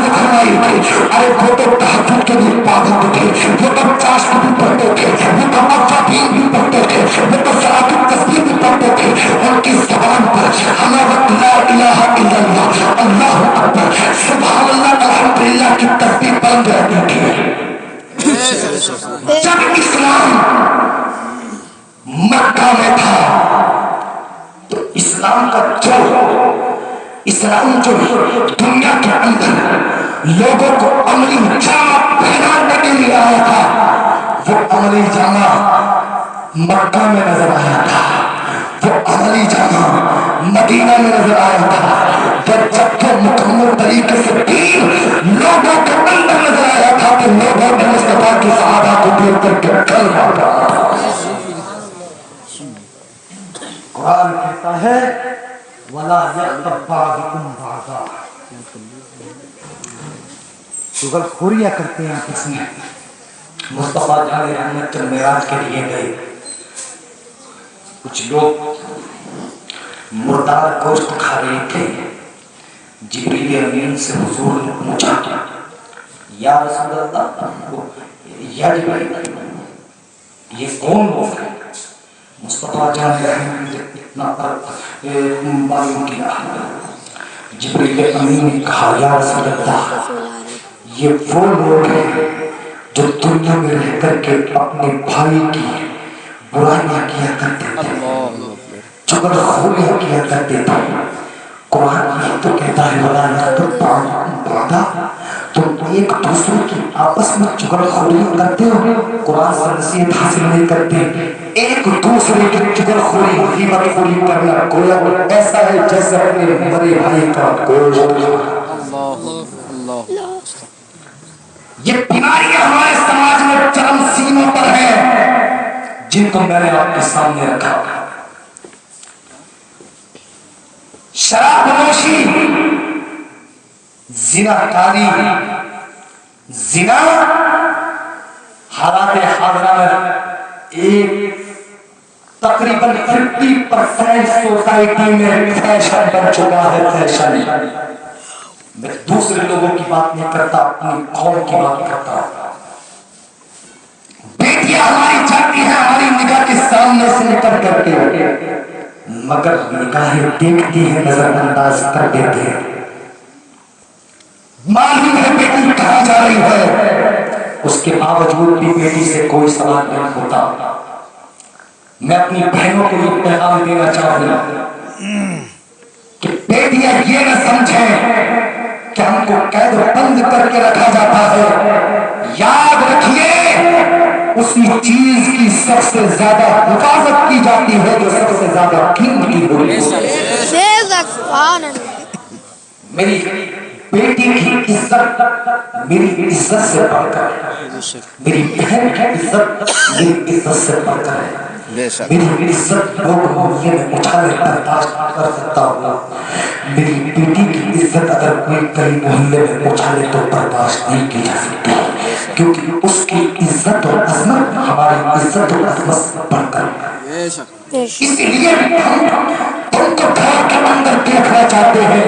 فرمائی تھی. ارے وہ تو تہجد کے بھی پابند تھے، وہ تو چاش کو بھی پڑھتے تھے، وہ تو افاطین بھی پڑھتے تھے، وہ تو صلاۃ التسبیح بھی پڑھتے تھے. ان کی زبان پر ہمیں وقت لا الہ الا اللہ، اللہ اکبر، سبحان اللہ، الحمدللہ کی تسبیح بلند رہتی تھی. جب اسلام مکہ میں تھا تو اسلام جو دنیا کے اندر لوگوں کو عملی جامہ پہنانے کے لیے آیا تھا، وہ عملی جامہ مکہ میں نظر آیا تھا، وہ عملی جامہ مدینہ میں نظر آیا تھا. جب تو مکمل طریقے سے دین لوگوں کے اندر نظر آیا تھا تو لوگوں نے مصطفیٰ کی صحابہ کو دیکھ کر کے کلمہ پڑھا تھا. قرآن کہتا ہے وَلَا يَغْتَبْ بَعْضُكُمْ بَعْضًا. چغل خوریاں کرتے ہیں آپس میں. مصطفیٰ جان رحمت کے معراج کے لیے گئے، کچھ لوگ مردار گوشت کھا رہے تھے. جبریل امین سے حضور نے پوچھا یا رسول اللہ، یا جبریل یہ کون لوگ ہیں؟ مصطفیٰ جان رحمت نے اتنا معلوم کیا. جبریل امین نے کہا یا رسول اللہ یہ وہ لوگ ہیں جو دنیا میں رہ کر کے اپنے بھائی کی برائیاں کیا کرتے تھے، چغل خوریاں کیا کرتے تھے. قرآن یہ تو کہتا ہے وَلَا يَغْتَبْ بَعْضُكُمْ بَعْضًا. تم ایک دوسرے کی آپس میں چغل خوریاں کرتے ہو، قرآن سے نصیحت حاصل نہیں کرتے. ایک دوسرے کی چغل خوری غیبت خوری کرنا گویا ایسا ہے جیسے اپنے مرے بھائی کا گوشت. یہ بیماریاں ہمارے سماج میں چرم سیموں پر ہیں جن کو میں نے آپ کے سامنے رکھا. شراب نوشی، زنا کاری، زنا حالات حاضرہ میں ایک تقریباً 50% سوسائٹی میں فیشن بن چکا ہے. فیشن میں دوسرے لوگوں کی بات نہیں کرتا، اپنی قوم کی بات کرتا ہوں. بیٹیاں ہماری جاتی ہیں ہماری نگاہ کے سامنے سے نکل کر کے، مگر نگاہیں دیکھتی ہے نظر انداز کر دیتے ہیں. معلوم ہے بیٹی کہاں جا رہی ہے، اس کے باوجود بھی بیٹی سے کوئی سوال نہیں ہوتا. میں اپنی بہنوں کو یہ پیغام دینا چاہوں گا کہ بیٹیاں یہ نہ سمجھیں کہ ہم کو قید بند کر کے رکھا جاتا ہے. یاد رکھیے اسی چیز کی سب سے زیادہ حفاظت کی جاتی ہے جو سب سے زیادہ قیمتی ہوتی ہے. میری بیٹی کی عزت میری عزت سے بڑھ کر ہے، میری بہن کی عزت میری عزت سے بڑھ کر ہے. میری عزت لوگ محلے میں اچھالے برداشت کر سکتا ہوں، میری بیٹی کی عزت اگر کوئی کئی محلے میں اچھالے تو برداشت نہیں کی جا سکتی، کیونکہ اس کی عزت اور عظمت ہماری عزت اور عظمت سے بڑھ کر ہے. اس لیے ہم تم کو گھر کے اندر دیکھنا چاہتے ہیں،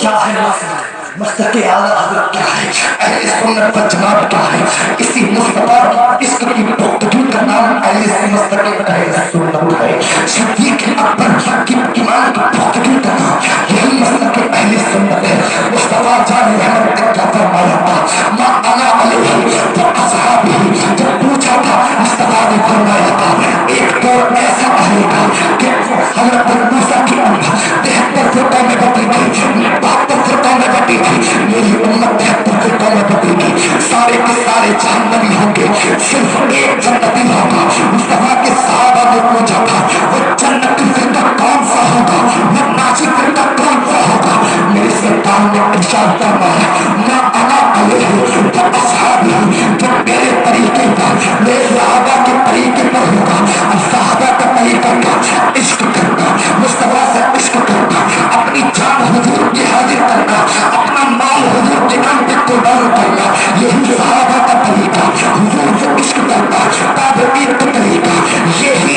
کیا ہے مسلک اعلیٰ حضرت کیا ہے، اہل سنت والجماعت کیا ہے، اسی مصطفیٰ کی عشق کی پختگی کا نام اہل مسلک اہل سنت ہے، صدیق اکبر کی ایمان کی پختگی کا نام یہی مسلک اہل سنت ہے۔ مصطفیٰ جان رحمت نے کیا فرمایا تھا، ما انا علیہ و اصحابہ، جب پوچھا تھا مصطفیٰ نے فرمایا تھا ایک دور ایسا آئے گا کہ حضرت موسیٰ کی امت 73 فرقوں میں بٹی تھی، 72 فرقوں میں بٹی تھی، میری امت 73 فرقوں میں بٹی تھی، سارے کے سارے جہنمی ہوں گے، صرف ایک جنتی ہوگا۔ مصطفیٰ کے صحابہ نے پوچھا تھا وہ جنتی فرقہ کون سا ہوگا، وہ ناجی فرقہ کون سا ہوگا، میرے سرکار نے ارشاد فرمایا ما انا علیہ و اصحابہ، جو میرے طریقے پر میرے صحابہ کے طریقے پر ہوگا، اب صحابہ کا طریقہ کیا، عشق کرنا، مصطفیٰ سے عشق کرنا، اپنی جان حضور کی حاضر کرنا، اپنا مال حضور کے نام پہ قربان کرنا، یہی صحابہ کا طریقہ، حضور سے عشق کرنا، تابعین کا طریقہ، یہی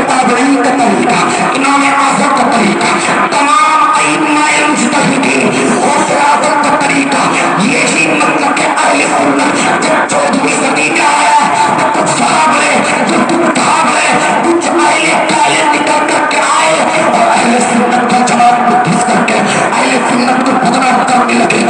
تابعین کا طریقہ، امام اعظم کا طریقہ، تمام ائمہ مجتہدین غوث اعظم کا طریقہ، یہی مطلب ہے اہل سنت۔ جب 14ویں صدی میں آیا تو کچھ صحابہ جو کچھ اہل کالے نکل کر کے آئے اور اہل سنت کا جماعت کو گھس کر کے اہل سنت کو بدنام کرنے لگے،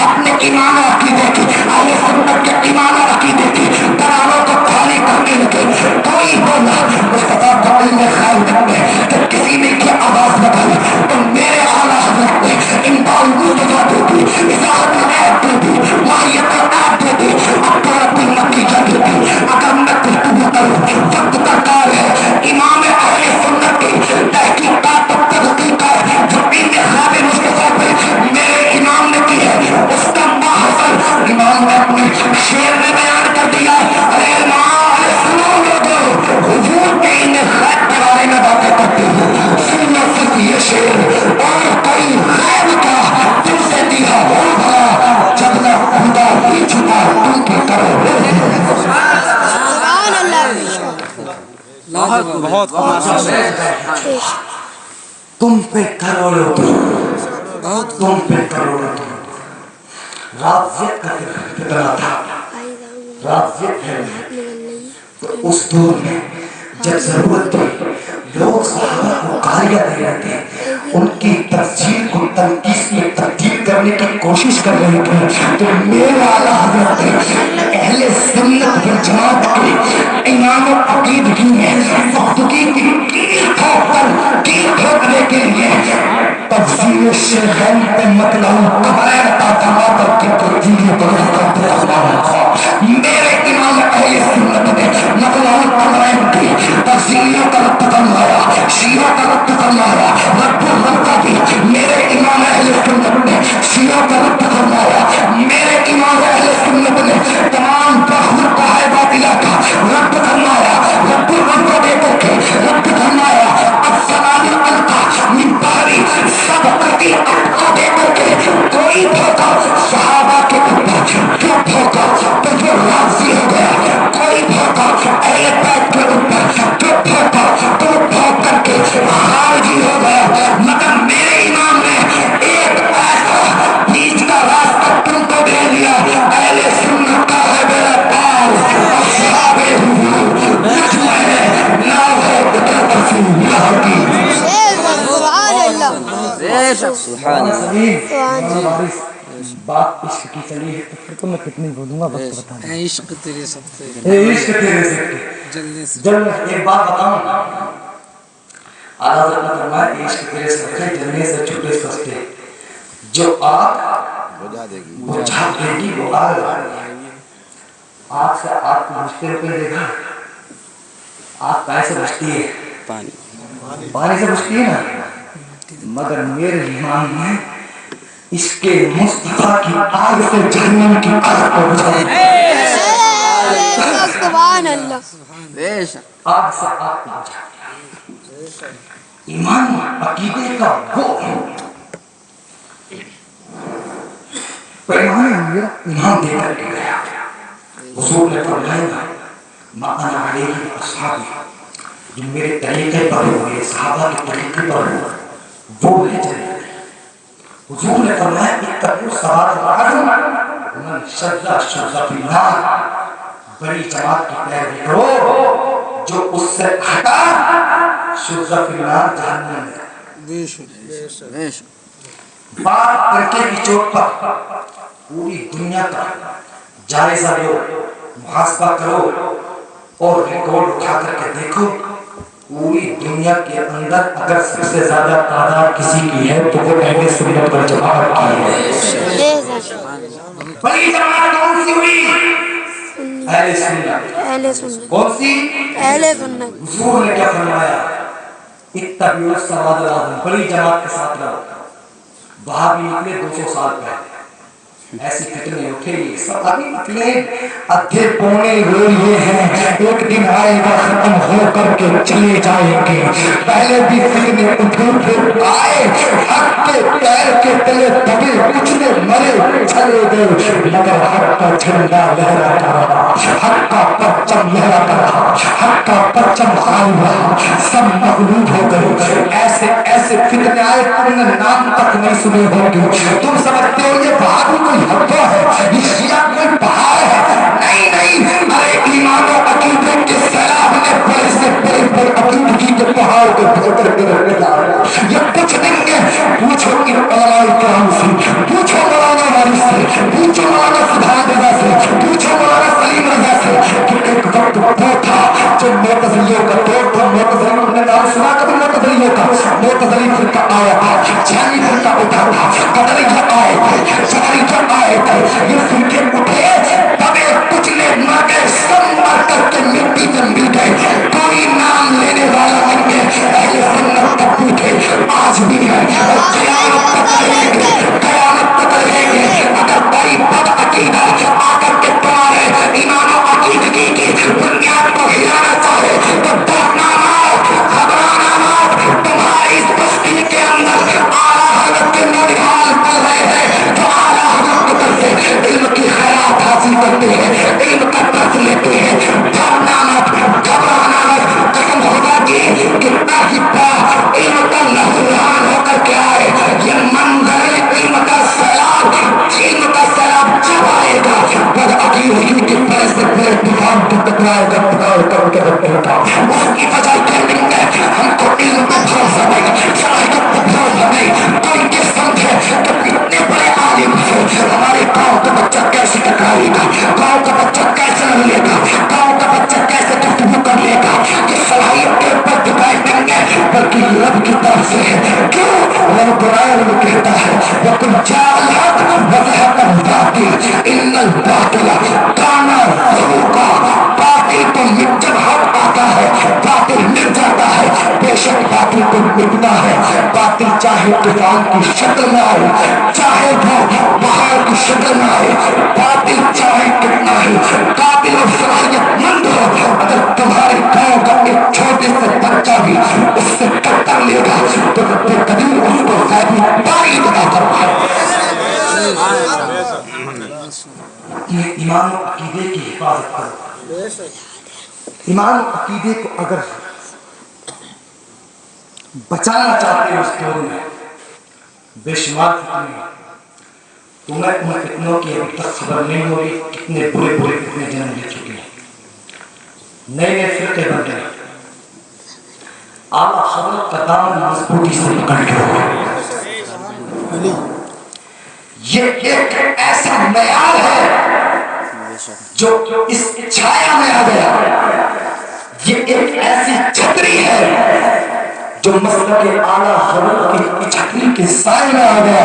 اپنے ایمان و عقیدے کی، اہل سنت کے ایمان و عقیدے کی ترانوں کو خالی کرنے لگے۔ کوئی بولا مصطفیٰ کو علم خیال کرنے کہ کسی نے کی آواز بتائی تو میرے اعلیٰ حضرت نے ان باوجود سزا دے دی، اجازت عید دے دی، ماہیت عید دے دی، اب پورا نتیجہ دے دی۔ اگر میں گفتگو کروں وقت کا کار ہے، امام اہل سنت کی تحقیقات و تحقیقات جو انتخاب مصطفیٰ پہ میرے امام نے کی ہے اس کا ماحصل امام نے اپنے شعر میں بیان کر دیا۔ ارے امام سنو لوگو، حضور کے انتخاب کے بارے میں باتیں کرتے ہو، سنو صرف یہ شعر اور کوئی غیب کا تم سے دیا ہو بھلا، جب نہ خدا ہی چھپا تم کے کرو
بہت
تم پہ کروڑوں تم پہ کروڑوں رابطیت کا فکرہ تھا، رابطیت ہے تو اس دور میں جب ضرورت تھی لوگ صحابہ کو گالیاں دے رہے تھے، ان کی تفسیر کو تنقید میں تبدیل کرنے کی کوشش کر رہے تھے، تو میرا اعلیٰ حضرت اہل سنت والجماعت کے امام و عقیدگی میں پختگی کی کیل ٹھوکنے کے لیے تفسیر شیخین پہ مطلب قبرین کا دماغ کے ترجیح کو کرتے رہنا تھا۔ میرے امام اہل سنت نے مطلب قبرین کی تفسیروں کا رد فرمایا، شیعوں کا رد فرمایا، رب الرب بھی میرے امام اہل سنت نے شیعوں کا رد فرمایا، میرے امام اہل سنت نے تمام فرقہ باطلہ کا رد فرمایا، رب الرب دیکھو کہ رد فرمایا، السلام القا من باری سب کرتی اپنا دیکھو کہ کوئی دھوکا صحابہ کے اوپر کیوں دھوکا تو جو راضی ہو گیا، کوئی دھوکا اہل بیت کے اوپر کیوں دھوکا تو دھوک کر کے خارجی ہو گیا، مگر میرے امام نے ایک ایسا بیچ کا راستہ تم کو دے دیا، اہل سنت کا ہے میرا پاؤ، اصحاب حضور مجمع ہے ناؤ ہے بکر رسول اللہ کی۔
سبحان اللہ،
بات عشق کی چلی ہے تو پھر تو میں کتنی بولوں گا، بس بتا دیں
عشق تیرے سب سے
عشق تیرے سے
جلنے سے
جب ایک بات بتاؤں، اعلیٰ حضرت نے فرمایا عشق تیرے صدقے جلنے سے چھوٹے سستے، جو آگ بجھا دے گی وہ آگ، آگ سے آگ کو بجھتے روپے دے گا، آگ کیسے بجھتی ہے، پانی سے بجھتی ہے نا، مگر میرے ایمان میں اس کے مصطفیٰ کی آگ سے جہنم کی آگ کو بجھا
سبحان اللہ،
آگ سے آگ کو بجھا دیا۔ ایمان عقیدے کا وہ پیمانے میرا ایمان دے کر کے گیا، حضور نے فرمایا ما انا علیہ اصحابی، جو میرے طریقے پر ہو، میرے صحابہ کے طریقے پر ہو وہ ہے جنت۔ حضور نے فرمایا اتقوا سواد العدم من شد شد فی النار، بڑی جماعت کی پیروی کرو جو اس سے ہٹا شد فی النار جہنم میں۔ بات ترکے کی چوٹ پر پوری دنیا کا جائزہ لو، محاسبہ کرو اور ریکارڈ اٹھا کر کے دیکھو، پوری دنیا کے اندر اگر سب سے زیادہ تعداد کسی کی ہے تو وہ اہل سنت والجماعت کی ہے۔ بڑی جماعت کون سی ہوئی؟ اہل سنت۔ کون سی؟
اہل سنت۔
حضور نے کیا فرمایا؟ اتبعوا السواد العظم، بڑی جماعت کے ساتھ رہو۔ وہاں بھی نکلے 200 سال پہلے، ایسی فتنے اٹھے، یہ سب ابھی نکلے، ادھے پونے ہوئے ہیں، ایک دن آئے گا ختم ہو کر کے چلے جائیں گے۔ پہلے بھی فتنے اٹھے پھر آئے، حق کے پیر کے تلے دبے کچھ نے مرے چلے گئے، مگر حق کا جھنڈا لہراتا رہا، حق کا پرچم لہراتا رہا، حق کا پرچم غالب رہا، سب مغلوب ہو گئے۔ ایسے ایسے فتنے آئے تم نے نام تک نہیں سنے ہوں گے۔ تم سمجھتے ہو یہ بہادر کوئی ہتھوا ہے، یہ شیعہ کوئی پہاڑ ہے؟ نہیں نہیں، ارے ایمان و عقیدے کے سیلاب نے بڑے سے بڑے پر عقیدگی کے پہاڑ کو دھو کر کے رکھ دیا۔ یہ کچھ نہیں ہے، پوچھو ان علماء کرام سے، پوچھو مولانا وارث سے، پوچھو مولانا سبحان رضا سے، پوچھو مولانا سلیم رضا سے کہ ایک وقت وہ تھا جو معتزلیوں کا دور تھا۔ معتزلی نے نام سنا کبھی معتزلیوں کا؟ معتزلی فرقہ آیا تھا، جہمی فرقہ اٹھا تھا، قدریہ آئے تھے، جبریہ آئے تھے، یہ فرقے اٹھے، دبے کچلے مر گئے، سب مر کر کے مٹی میں مل گئے، کوئی نام لینے والا نہیں ہے۔ اہل سنت تک بھی تھے، آج بھی ہے، قیامت تک رہیں گے، قیامت تک رہیں گے۔ اگر کوئی بد عقیدہ آ کر کے تمہارے ایمان و عقیدگی کی بنیاد کو ہلانا چاہے تو ڈرنا مت، گھبرانا مت۔ تمہاری اس بستی کے اندر اعلیٰ حضرت کے نوجوان پڑھ رہے ہیں جو اعلیٰ حضرت کی طرف سے علم کی خیرات حاصل کرتے ہیں، علم کا درس لیتے ہیں۔ ڈرنا مت، گھبرانا مت۔ قسم خدا کی کتنا ہی بڑا علم کا نذران ہو کر کے آئے، یہ منظر علم کا سیلاب، علم کا سیلاب جب آئے گا بد عقیدگی کے بڑے سے بڑے طوفان کو ٹکرائے گا، ٹکراؤ کر کے رکھے گا۔ اس کی وجہ یہ نہیں ہے ہم کو علم پہ بھروسہ نہیں، شرائط پہ بھروسہ نہیں۔ کوئی یہ سمجھے کہ اتنے بڑے عالم ہیں، ہمارے گاؤں کا بچہ کیسے ٹکرائے گا، گاؤں کا بچہ کیسے لڑ لے گا، گاؤں کا بچہ کیسے گفتگو کر لے گا، یہ صلاحیت کے اوپر دکھائی نہیں ہے بلکہ رب کی طرف سے ہے۔ کیوں؟ رب قرآن میں کہتا ہے وَقُلْ جَاءَ الْحَقُّ وَزَهَقَ الْبَاطِلُ إِنَّ الْبَاطِلَ كَانَ زَهُوقًا۔ باطل تو جب حق آتا ہے باطل مٹ جاتا ہے، بے شک باطل کو مٹنا ہے۔ باطل چاہے طوفان کی شکل میں آئے، چاہے وہ پہاڑ کی شکل میں آئے، باطل چاہے کتنا ہی قابل و صلاحیت مند ہو، اگر تمہارے گاؤں کا ایک چھوٹے سے بچہ بھی اس سے ٹکر لے گا تو رب قدیر اس کو غیبی باری عطا فرمائے۔ اپنے ایمان و عقیدے کی حفاظت کرو۔ ایمان و عقیدے کو اگر بچانا چاہتے ہو اس دور میں، بے شمار فتنے، تمہیں ان فتنوں کی ابھی تک خبر نہیں ہوئی، کتنے برے برے فتنے جنم لے چکے ہیں، نئے نئے فرقے بن گئے۔ اعلیٰ حضرت کا دامن مضبوطی سے پکڑ کے رکھو۔ یہ ایک ایسا معیار ہے جو اس چھایا میں آ گیا، یہ ایک ایسی چھتری ہے جو مسلک اعلیٰ حضرت کی چھتری کے سائے میں آ گیا۔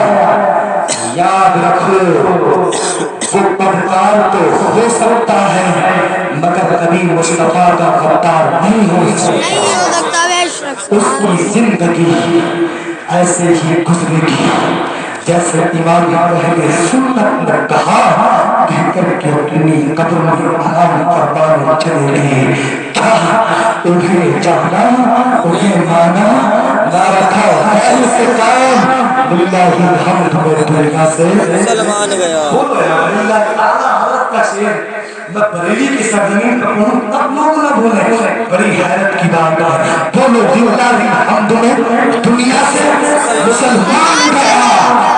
یاد رکھو وہ بدکار تو ہو سکتا ہے مگر کبھی مصطفیٰ کا غدار نہیں ہو سکتا۔ اس کی زندگی ایسے ہی گزرے گی جیسے امام اہل سنت نے کہا، کہہ کر کے اپنی قبر میں آرام فرمانے چلے گئے۔ کیا انہیں جانا، انہیں مانا، نہ رکھا خیال سے کام، للہ الحمد میں دنیا سے
سلمان گیا۔
بولو یا اللہ، اعلیٰ حضرت کا شعر میں بریلی کی سرزمین پر ہوں تب لوگ نہ بولیں بڑی حیرت کی بات ہے بولو دیوتاری حمد میں دنیا سے مسلمان گیا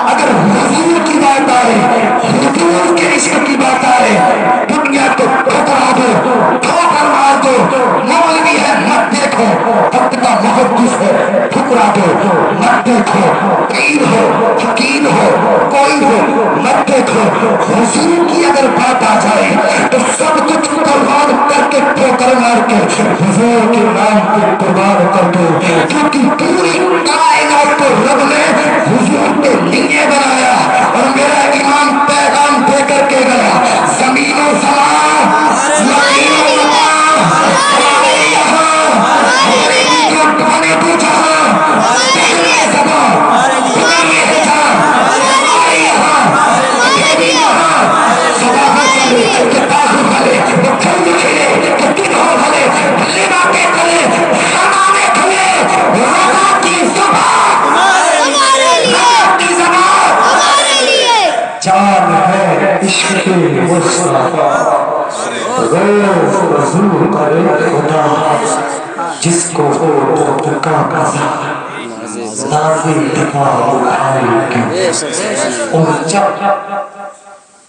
اگر حضور کی بات آئے حضور کے عشق کی بات آئے دنیا کو ٹھکرا دو ٹھوکر مار دو مولوی ہے مت دیکھو وقت کا محدث ہے ٹھکرا دو مت دیکھو پیر ہو فقیر ہو کوئی ہو مت دیکھو حضور کی اگر بات آ جائے تو سب کچھ قربان کر کے ٹھوکر مار کے حضور کے نام کو قربان کر دو کیونکہ پوری کائنات کو رب نے حضور کے لیے بنایا اور میرا امام پیغام دے کر کے گیا زمین و زمان زمین و زمان ہمارے یہاں ہمارے جو ڈھانے کو جہاں پہلے زمان پہلے جہاں ہمارے یہاں پہلے یہاں صدا بھلے کہ بازو بھلے وہ پھل کھلے کہ دن ہو بھلے بھلے باقے کھلے ہمارے کھلے رضا کی زبان رضا کی زبان جان ہے عشق مصطفیٰ غیر رسول کرے خدا جس کو ہو کا قضا نازل دفاع اٹھائے کیوں اور جب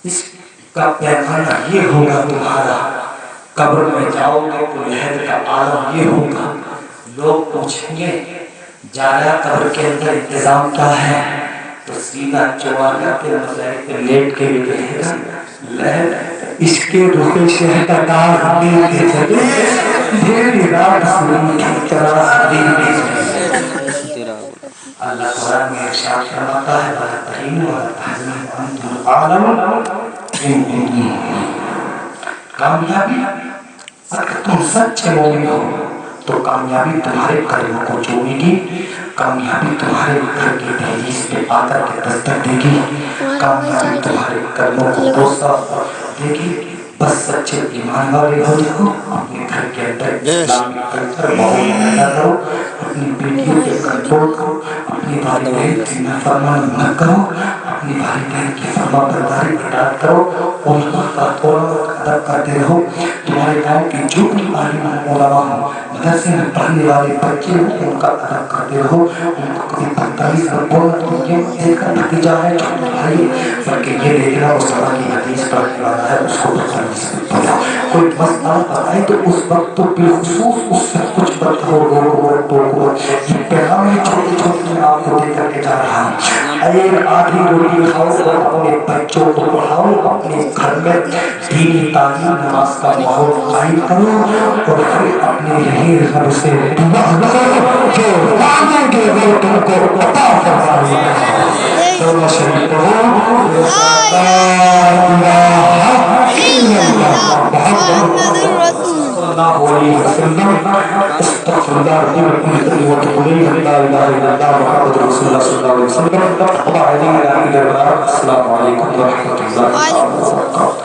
اس کا پیمانہ یہ ہوگا تمہارا قبر میں جاؤ گے تو لہر کا عالم یہ ہوگا لوگ پوچھیں گے جایا قبر کے اندر انتظام کیا ہے تو سینہ چوانا کے مسئلے پہ لیٹ کے بھی کہے گا لہر اس کے رخ شہر کا تاج دل کے چلے دھیری رات سنی کی طرح دل میں اللہ قرآن میں ارشاد فرماتا ہے وَلَا تَهِنُوا وَلَا تَحْزَنُوا وَأَنْتُمُ الْأَعْلَوْنَ إِن كُنتُم کامیابی اگر تم سچے مومن ہو تو کامیابی تمہارے قدموں کو چومے گی کامیابی تمہارے گھر کی دہلیز پہ آ کر کے دستک دے گی کامیابی تمہارے قدموں کو بوسہ دے گی بس سچے ایمان والے ہو جاؤ اپنے گھر کے اندر اسلامی کلچر ماحول پیدا کرو اپنی بیٹیوں کے کنٹرول کرو اپنی والدین کی نافرمانی نہ کرو اپنی والدین کی فرما برداری اطاعت کرو علماء کا ادب کرتے رہو تمہارے گاؤں کی جو بھی عالم علماء ہوں مدرسے میں پڑھنے والے بچے ہوں ان کا ادب کرتے رہو ان کو کبھی بدتمیزی اور بولنا تو یہ دیکھ کر بھتیجا ہے چھوٹے بھائی بلکہ یہ دیکھنا اس طرح کی حدیث پڑھنے والا ہے اس کو کوئی مسئلہ بتائے تو اس وقت تو بالخصوص اس سے کچھ بات ہو یہ پیغام میں چھوٹے چھوٹے آپ کو دے کر کے جا رہا ہوں ایک آدھی روٹی کھاؤ اور اپنے بچوں کو پڑھاؤ اپنے گھر میں دینی تعلیم نماز کا ماحول قائم کرو اور پھر اپنے رہی رب سے دعا کرو جو مانگیں گے وہ تم کو عطا فرمائے گا تو شریف پڑھو لا الہ اللہ علیہ وسلم استغفر اللہ رضی اللہ وتوب الیہ لا الہ الا اللہ محمد رسول اللہ صلی اللہ علیہ وسلم السلام علیکم ورحمۃ اللہ وبرکاتہ